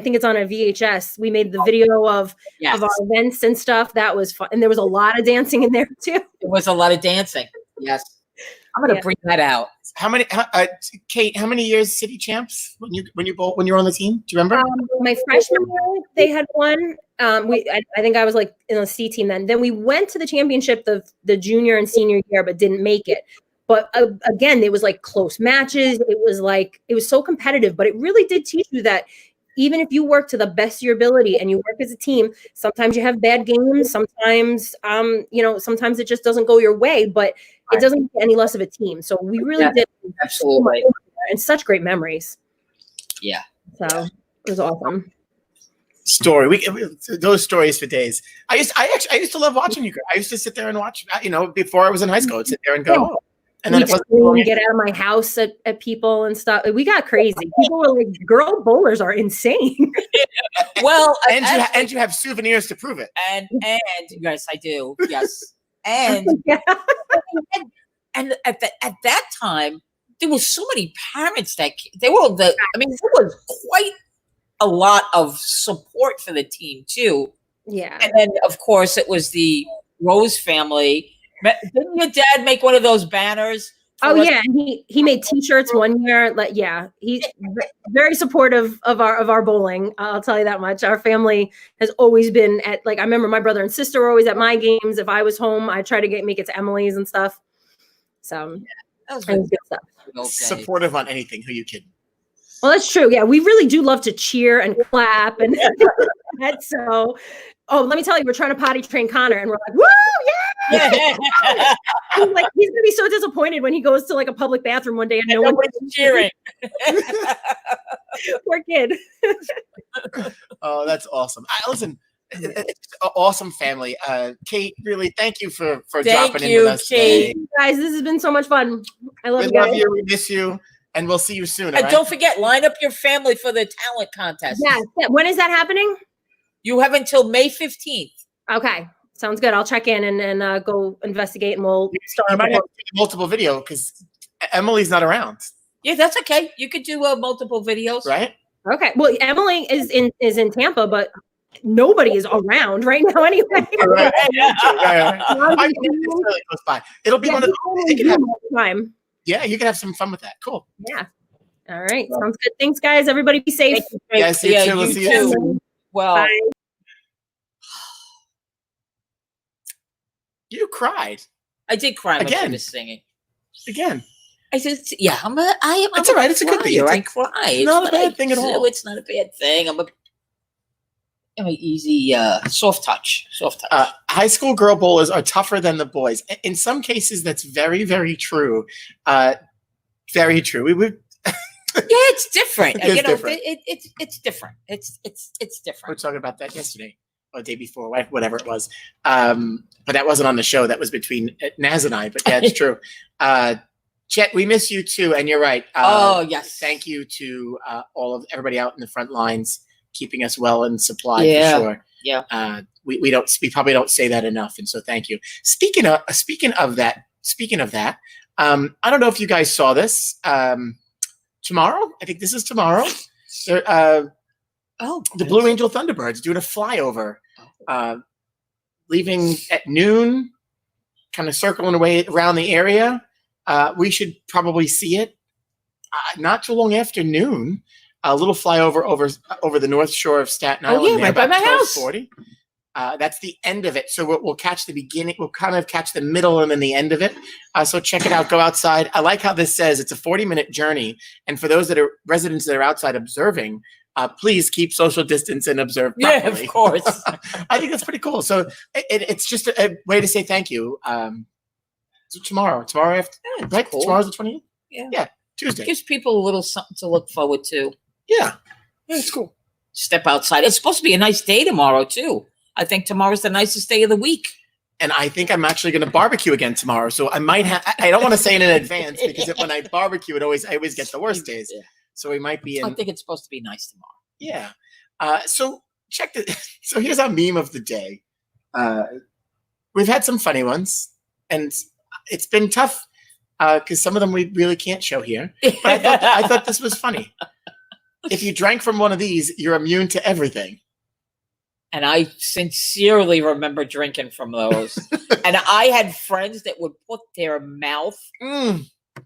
think it's on a VHS. We made the video of our events and stuff. That was fun. And there was a lot of dancing in there too. There was a lot of dancing. Yes. I'm going to bring that out. Kate, how many years city champs when you were on the team? Do you remember? My freshman year, they had won. I think I was like in the C team then. Then we went to the championship the junior and senior year, but didn't make it. But again, it was like close matches. It was so competitive, but it really did teach you that even if you work to the best of your ability and you work as a team, sometimes you have bad games. Sometimes, sometimes it just doesn't go your way, but it doesn't make any less of a team. So we really did absolutely and such great memories. Yeah. So it was awesome. Those stories for days. I used to love watching you guys. I used to sit there and watch, before I was in high school, I'd sit there and go, oh. And then we get out of my house at people and stuff. We got crazy. People were like, "Girl bowlers are insane." Well, and you have souvenirs to prove it. And yes, I do. Yes, and and at that time, there was so many parents that there was quite a lot of support for the team too. Yeah, and then of course it was the Rose family. Didn't your dad make one of those banners? Oh yeah, he made T-shirts one year. He's very supportive of our bowling. I'll tell you that much. Our family has always been at I remember my brother and sister were always at my games. If I was home, I try to make it to Emily's and stuff. So that was good stuff. Supportive on anything. Who you kidding? Well, that's true. Yeah, we really do love to cheer and clap and that's so. Oh, let me tell you, we're trying to potty train Connor, and we're like, "Woo, yeah!" He's gonna be so disappointed when he goes to a public bathroom one day and no one's cheering. Poor kid. Oh, that's awesome. Listen, it's an awesome family. Kate, really, thank you for dropping in with us today. Guys, this has been so much fun. I love you guys. We love you. We miss you. And we'll see you soon. And don't forget, line up your family for the talent contest. Yeah. When is that happening? You have until May 15th. Okay. Sounds good. I'll check in and go investigate, and we'll start. You might have to do multiple video because Emily's not around. Yeah, that's okay. You could do multiple videos. Right? Okay. Well, Emily is in Tampa, but nobody is around right now anyway. Right. I'm really close by. It'll be one of the time. Yeah, you can have some fun with that. Cool. Yeah. All right. Sounds good. Thanks, guys. Everybody be safe. Yes, you too. We'll see you soon. Well, bye. You cried. I did cry when again. she was singing. Again. I said, "Yeah, I am." It's all right. It's a good thing. I cry. It's not a bad thing at all. It's not a bad thing. I'm an easy, soft touch. High school girl bowlers are tougher than the boys. In some cases, that's very, very true. Very true. We would. Yeah, it's different. Different. It's different. It's different. We were talking about that yesterday or the day before, whatever it was. But that wasn't on the show. That was between Naz and I. But yeah, it's true. Chet, we miss you too, and you're right. Oh yes. Thank you to everybody out in the front lines, keeping us well and supplied for sure. Yeah. We probably don't say that enough, and so thank you. Speaking of that, I don't know if you guys saw this. Tomorrow, I think this is tomorrow. The Blue Angel Thunderbirds doing a flyover, leaving at noon, kind of circling away around the area. We should probably see it. not too long after noon. A little flyover over the north shore of Staten Island. Oh, yeah, right by my house. 12:40. That's the end of it. So we'll catch the beginning. We'll kind of catch the middle and then the end of it. So check it out. Go outside. I like how this says it's a 40-minute journey. And for those that are residents that are outside observing, please keep social distance and observe properly. Yeah, of course. I think that's pretty cool. So it's just a way to say thank you. So tomorrow after, right? Cool. Tomorrow's the 20th? Yeah. Tuesday. Gives people a little something to look forward to. Yeah, it's cool. Step outside. It's supposed to be a nice day tomorrow, too. I think tomorrow's the nicest day of the week. And I think I'm actually going to barbecue again tomorrow. So I might have, I don't want to say it in advance because when I barbecue, I always get the worst days. Yeah. So we might be in. I think it's supposed to be nice tomorrow. Yeah. So so here's our meme of the day. We've had some funny ones and it's been tough because some of them we really can't show here. But I thought this was funny. If you drank from one of these, you're immune to everything. And I sincerely remember drinking from those. And I had friends that would put their mouth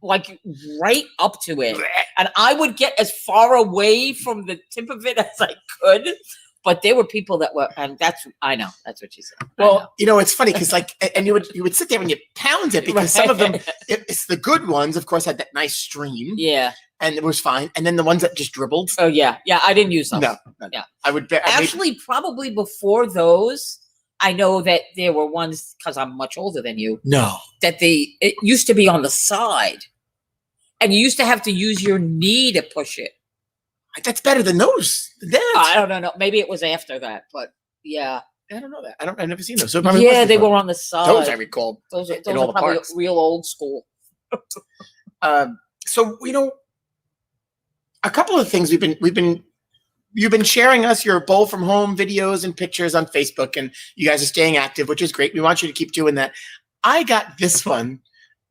like right up to it. And I would get as far away from the tip of it as I could. But there were people that were, and I know, that's what she said. Well, it's funny because and you would sit there and you pound it because some of them, it's the good ones, of course, had that nice stream. Yeah. And it was fine. And then the ones that just dribbled. Oh, yeah. Yeah, I didn't use those. No. Yeah. I would bet. Actually, probably before those, I know that there were ones, because I'm much older than you. No. That it used to be on the side. And you used to have to use your knee to push it. That's better than those. I don't know. Maybe it was after that, but yeah. I don't know that. I've never seen those. So yeah, they were on the side. Those I recall. Those are probably real old school. So a couple of things you've been sharing us your bowl from home videos and pictures on Facebook, and you guys are staying active, which is great. We want you to keep doing that. I got this one.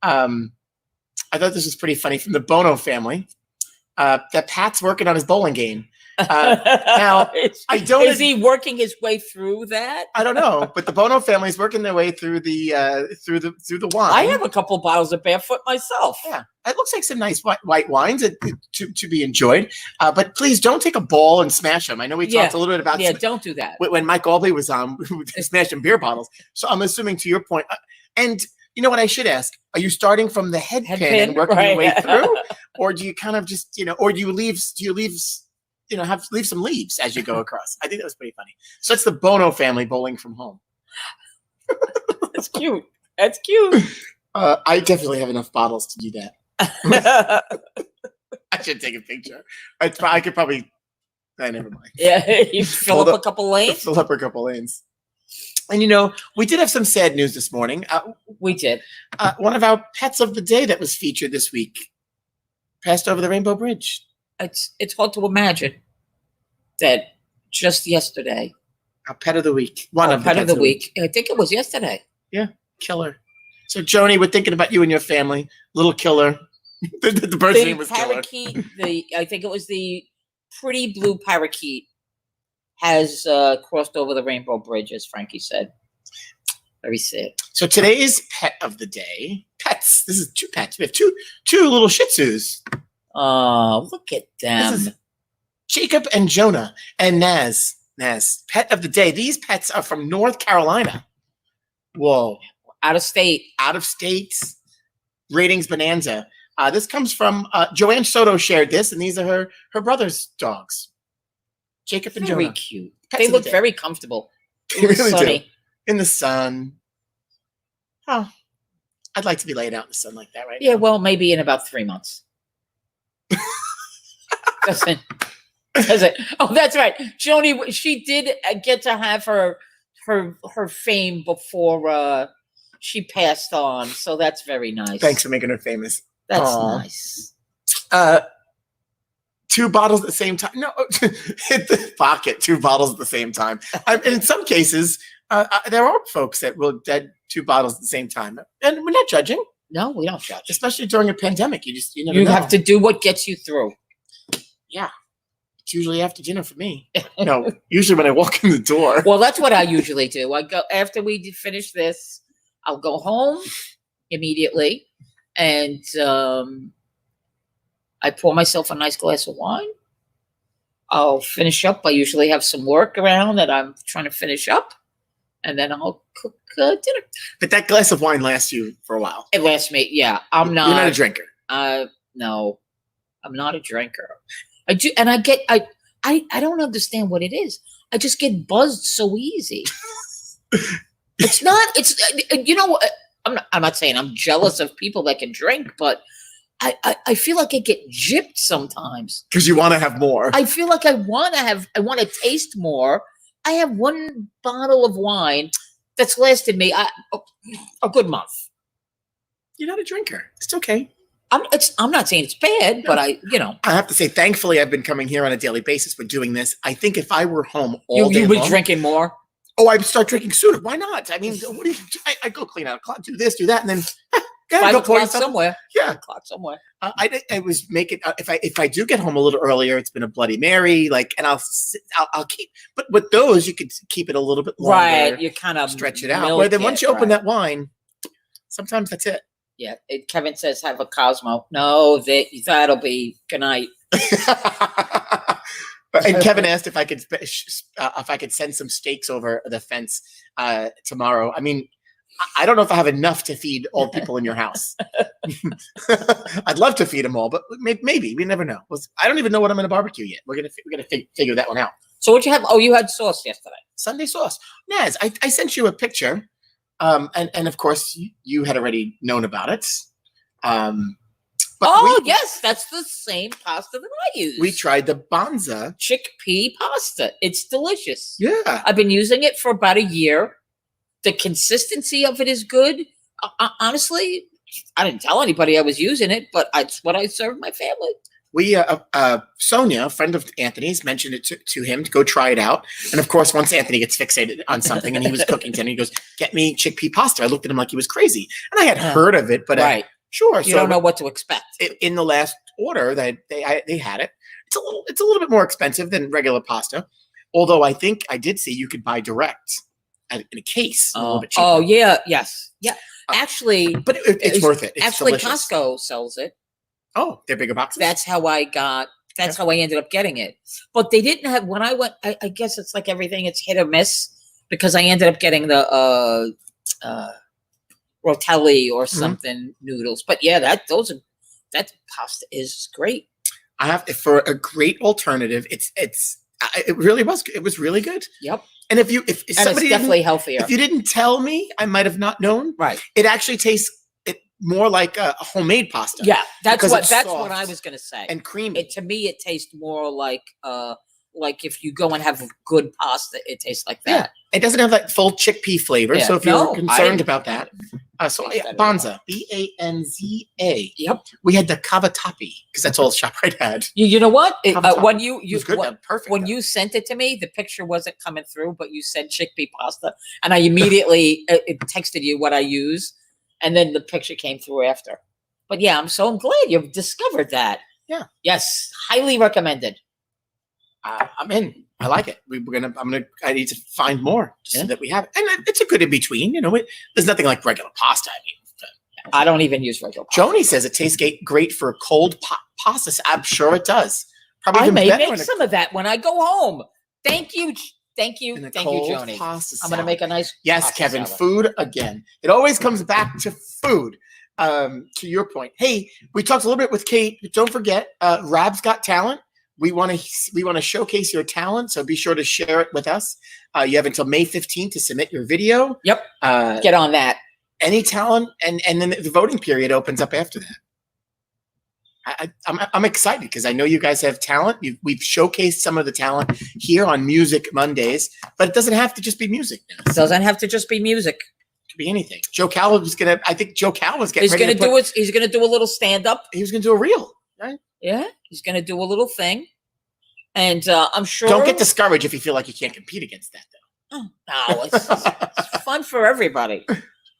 I thought this was pretty funny from the Bono family. That Pat's working on his bowling game. Now, is he working his way through that? I don't know, but the Bono family is working their way through the wine. I have a couple bottles of Barefoot myself. Yeah, it looks like some nice white wines to be enjoyed. But please don't take a ball and smash them. I know we talked a little bit about don't do that. When Mike Albee was on, smashing beer bottles. So I'm assuming to your point, and you know what I should ask: are you starting from the head pin and working your way through, or do you kind of just or do you leave some leaves as you go across? I think that was pretty funny. So it's the Bono family bowling from home. That's cute. That's cute. I definitely have enough bottles to do that. I should take a picture. I could probably. Never mind. Yeah, you fill up a couple lanes. Fill up a couple lanes. And we did have some sad news this morning. We did. One of our pets of the day that was featured this week passed over the Rainbow Bridge. It's hard to imagine that just yesterday. Our pet of the week. One of the pet of the week. I think it was yesterday. Yeah, killer. So Joni, we're thinking about you and your family. Little Killer. the bird's name was parakeet, Killer. I think it was the pretty blue parakeet has crossed over the Rainbow Bridge, as Frankie said. Very sad. So today's pet of the day. Pets. This is two pets. We have two little Shih Tzus. Oh, look at them. This is Jacob and Jonah and Naz. Pet of the day. These pets are from North Carolina. Whoa. Out of state. Ratings bonanza. This comes from Joanne Soto shared this, and these are her brother's dogs. Jacob and Jonah. Very cute. They look very comfortable. They really sunny. do. In the sun. Oh, I'd like to be laid out in the sun like that right now. Yeah, well, maybe in about 3 months. Does it? Oh, that's right. Joni, she did get to have her fame before she passed on, so that's very nice. Thanks for making her famous. That's nice. 2 bottles at the same time. No, hit the pocket. 2 bottles at the same time. And in some cases, there are folks that will dead 2 bottles at the same time, and we're not judging. No, we don't judge. Especially during a pandemic, you never know. Have to do what gets you through. Yeah, it's usually after dinner for me. No, usually when I walk in the door. Well, that's what I usually do. I go after we finish this. I'll go home immediately, and I pour myself a nice glass of wine. I'll finish up. I usually have some work around that I'm trying to finish up, and then I'll cook dinner. But that glass of wine lasts you for a while. It lasts me. Yeah, I'm not. You're not a drinker. No, I'm not a drinker. I do, and I don't understand what it is. I just get buzzed so easy. It's not. It's I'm not saying I'm jealous of people that can drink, but I feel like I get gypped sometimes Because you want to have more. I feel like I want to taste more. I have one bottle of wine that's lasted me a good month. You're not a drinker. It's okay. I'm not saying it's bad, but I have to say, thankfully, I've been coming here on a daily basis for doing this. I think if I were home all day you would long, drinking more. Oh, I'd start drinking sooner. Why not? I mean, what do you? I go clean out a clock, do this, do that, and then 5 go pour o'clock somewhere. Yeah, 5 o'clock somewhere. I was making if I do get home a little earlier, it's been a Bloody Mary, and I'll keep. But with those, you could keep it a little bit longer. Right, you kind of stretch it out. Where then once you open that wine, sometimes that's it. Yeah, Kevin says have a Cosmo. No, that'll be good night. And Kevin asked if I could send some steaks over the fence tomorrow. I mean, I don't know if I have enough to feed all people in your house. I'd love to feed them all, but maybe we never know. I don't even know what I'm going to barbecue yet. We're gonna figure that one out. So what'd you have? Oh, you had sauce yesterday. Sunday sauce. Naz, I sent you a picture, and of course you had already known about it. Yes, that's the same pasta that I use. We tried the Banza chickpea pasta. It's delicious. Yeah. I've been using it for about a year. The consistency of it is good. Honestly, I didn't tell anybody I was using it, but it's what I served my family. We, Sonia, a friend of Anthony's, mentioned it to him to go try it out. And of course, once Anthony gets fixated on something and he was cooking dinner, he goes, "Get me chickpea pasta." I looked at him like he was crazy. And I had heard of it, but right. Sure. You don't know what to expect. In the last order that they had it. It's a little bit more expensive than regular pasta. Although I think I did see you could buy direct in a case. A little bit cheaper. Oh yeah, yes, yeah. Actually, but it's worth it. It's actually, delicious. Costco sells it. Oh, they're bigger boxes. That's how I ended up getting it. But they didn't have when I went. I guess it's like everything; it's hit or miss because I ended up getting the rotelli or something noodles. But yeah, that pasta is great. I have for a great alternative. It really was. It was really good. Yep. And if somebody it's definitely healthier. If you didn't tell me, I might have not known. Right. It actually tastes more like a homemade pasta. Yeah, that's what I was gonna say. And creamy. To me, it tastes more like if you go and have good pasta, it tastes like that. Yeah. It doesn't have that full chickpea flavor. Yeah. So if you're concerned about that, Banza, Banza. Yep. We had the cavatappi because that's all ShopRite had. You know what? When you perfect. When you sent it to me, the picture wasn't coming through, but you said chickpea pasta, and I immediately it texted you what I use, and then the picture came through after. But yeah, I'm glad you've discovered that. Yeah. Yes, highly recommended. I'm in. I like it. I need to find more so that we have it. And it's a good in between. There's nothing like regular pasta. I mean, I don't even use regular pasta. Joni says it tastes great for cold pasta. I'm sure it does. Probably I may make some of that when I go home. Thank you. Thank you, Joni. I'm going to make a nice. Yes, Kevin. Salad. Food again. It always comes back to food. To your point. Hey, we talked a little bit with Kate. But don't forget, Rab's Got Talent. We want to showcase your talent, so be sure to share it with us. You have until May 15th to submit your video. Yep. Get on that. Any talent, and then the voting period opens up after that. I'm excited because I know you guys have talent. We've showcased some of the talent here on Music Mondays, but it doesn't have to just be music. Now. It doesn't have to just be music. It could be anything. Joe Cal was gonna. I think Joe Cal was getting. He's gonna do it. He's gonna do a little stand up. He was gonna do a reel. Right. Yeah, he's going to do a little thing, and I'm sure. Don't get discouraged if you feel like you can't compete against that, though. Oh, no, it's fun for everybody.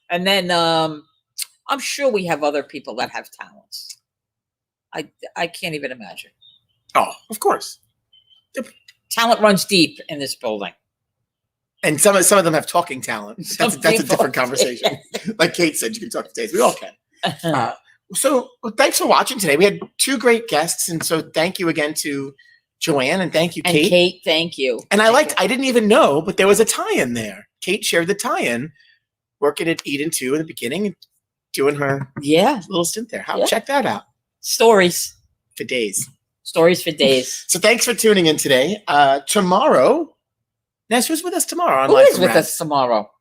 And then I'm sure we have other people that have talents. I can't even imagine. Oh, of course. The talent runs deep in this building, and some of them have talking talent. That's a different conversation. Like Kate said, you can talk to Dave. We all can. So thanks for watching today. We had 2 great guests, and so thank you again to Joanne and thank you, And Kate. Kate, thank you. And Thank you. I didn't even know, but there was a tie-in there. Kate shared the tie-in, working at Eden 2 in the beginning and doing her little stint there. Check that out. Stories For days. Stories for days. So thanks for tuning in today. Tomorrow, Ness, who's with us tomorrow on Who Live is from with Rats? us tomorrow?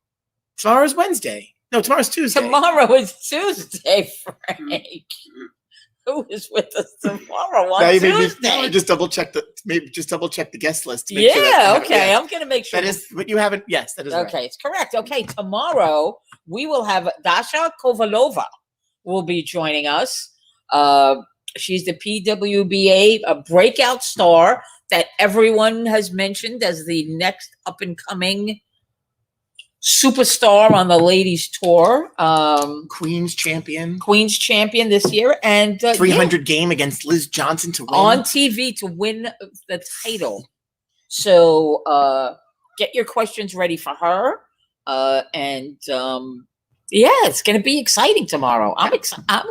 Tomorrow's Wednesday. No, tomorrow's Tuesday. Tomorrow is Tuesday, Frank. Who is with us tomorrow on Now you Tuesday? maybe just double check the guest list. To make sure that's Okay. yes. I'm gonna make sure. That is what you haven't. Yes, that is Okay, right. it's correct. Okay, tomorrow we will have Dasha Kovalova will be joining us. She's the PWBA, a breakout star that everyone has mentioned as the next up and coming superstar on the ladies tour. Queen's champion This year, and 300 game against Liz Johnson to win on TV to win the title. So get your questions ready for her, it's going to be exciting tomorrow. I'm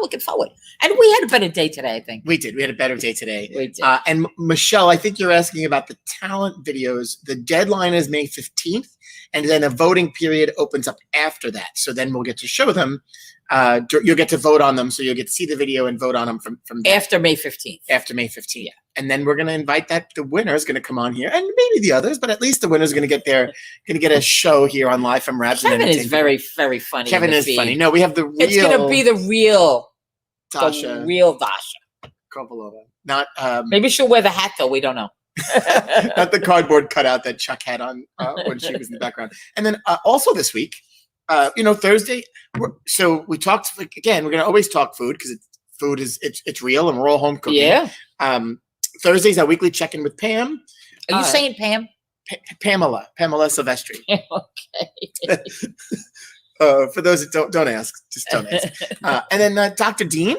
looking forward. And we had a better day today, I think. We did. We had a better day today. We did. And Michelle, I think you're asking about the talent videos. The deadline is May 15th, and then a voting period opens up after that. So then we'll get to show them. You'll get to vote on them. So you'll get to see the video and vote on them from After May 15th. After May 15th. Yeah. And then we're going to invite the winner is going to come on here, and maybe the others, but at least the winner is going to get a show here on Live from Rabs. Kevin is very, very funny. Kevin is funny. No, we have the real. It's going to be the real Dasha. The real Dasha. Kovalova. Not maybe she'll wear the hat though. We don't know. not the cardboard cutout that Chuck had on when she was in the background. And then also this week, Thursday. So we talked again. We're going to always talk food because food is it's real and we're all home cooking. Yeah. Thursday's our weekly check-in with Pam. Are you saying Pam? Pamela Silvestri. Okay. For those that don't ask, just don't ask. And then Dr. Dean.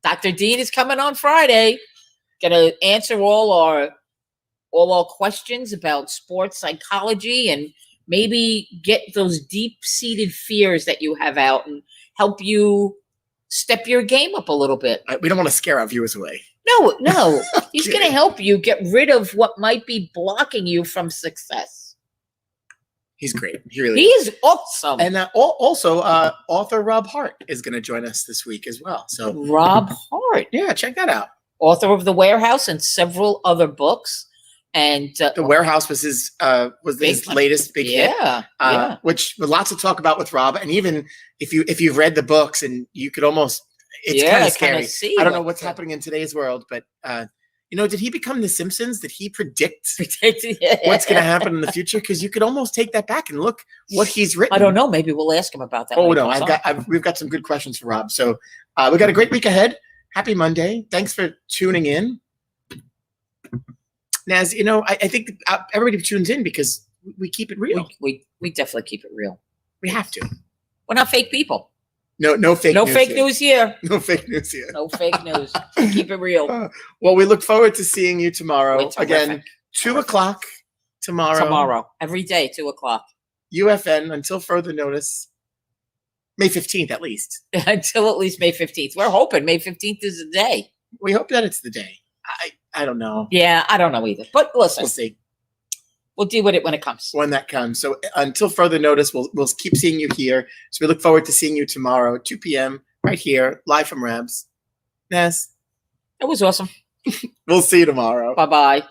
Dr. Dean is coming on Friday. Gonna answer all our questions about sports psychology and maybe get those deep-seated fears that you have out and help you step your game up a little bit. We don't want to scare our viewers away. No. He's going to help you get rid of what might be blocking you from success. He's great. He really is awesome. And also, author Rob Hart is going to join us this week as well. So Rob Hart. Yeah, check that out. Author of The Warehouse and several other books. And The Warehouse was his latest big hit. Yeah. Which was lots to talk about with Rob. And even if you've read the books, and you could almost it's kind of scary. I don't know what's happening in today's world, but did he become the Simpsons? Did he predict what's going to happen in the future? Because you could almost take that back and look what he's written. I don't know. Maybe we'll ask him about that. Oh no, we've got some good questions for Rob. So we got a great week ahead. Happy Monday. Thanks for tuning in. Naz, I think everybody tunes in because we keep it real. We definitely keep it real. We have to. We're not fake people. No fake news. No fake news here. No fake news here. No fake news. Keep it real. Well, we look forward to seeing you tomorrow. Again, 2:00 tomorrow. Tomorrow. Every day, 2:00. UFN until further notice. May 15th at least. Until at least May 15th. We're hoping May 15th is the day. We hope that it's the day. I don't know. Yeah, I don't know either. But listen. We'll see. We'll deal with it when it comes. When that comes. So until further notice, we'll keep seeing you here. So we look forward to seeing you tomorrow, 2 p.m. right here, live from Rabs. Ness. It was awesome. We'll see you tomorrow. Bye-bye.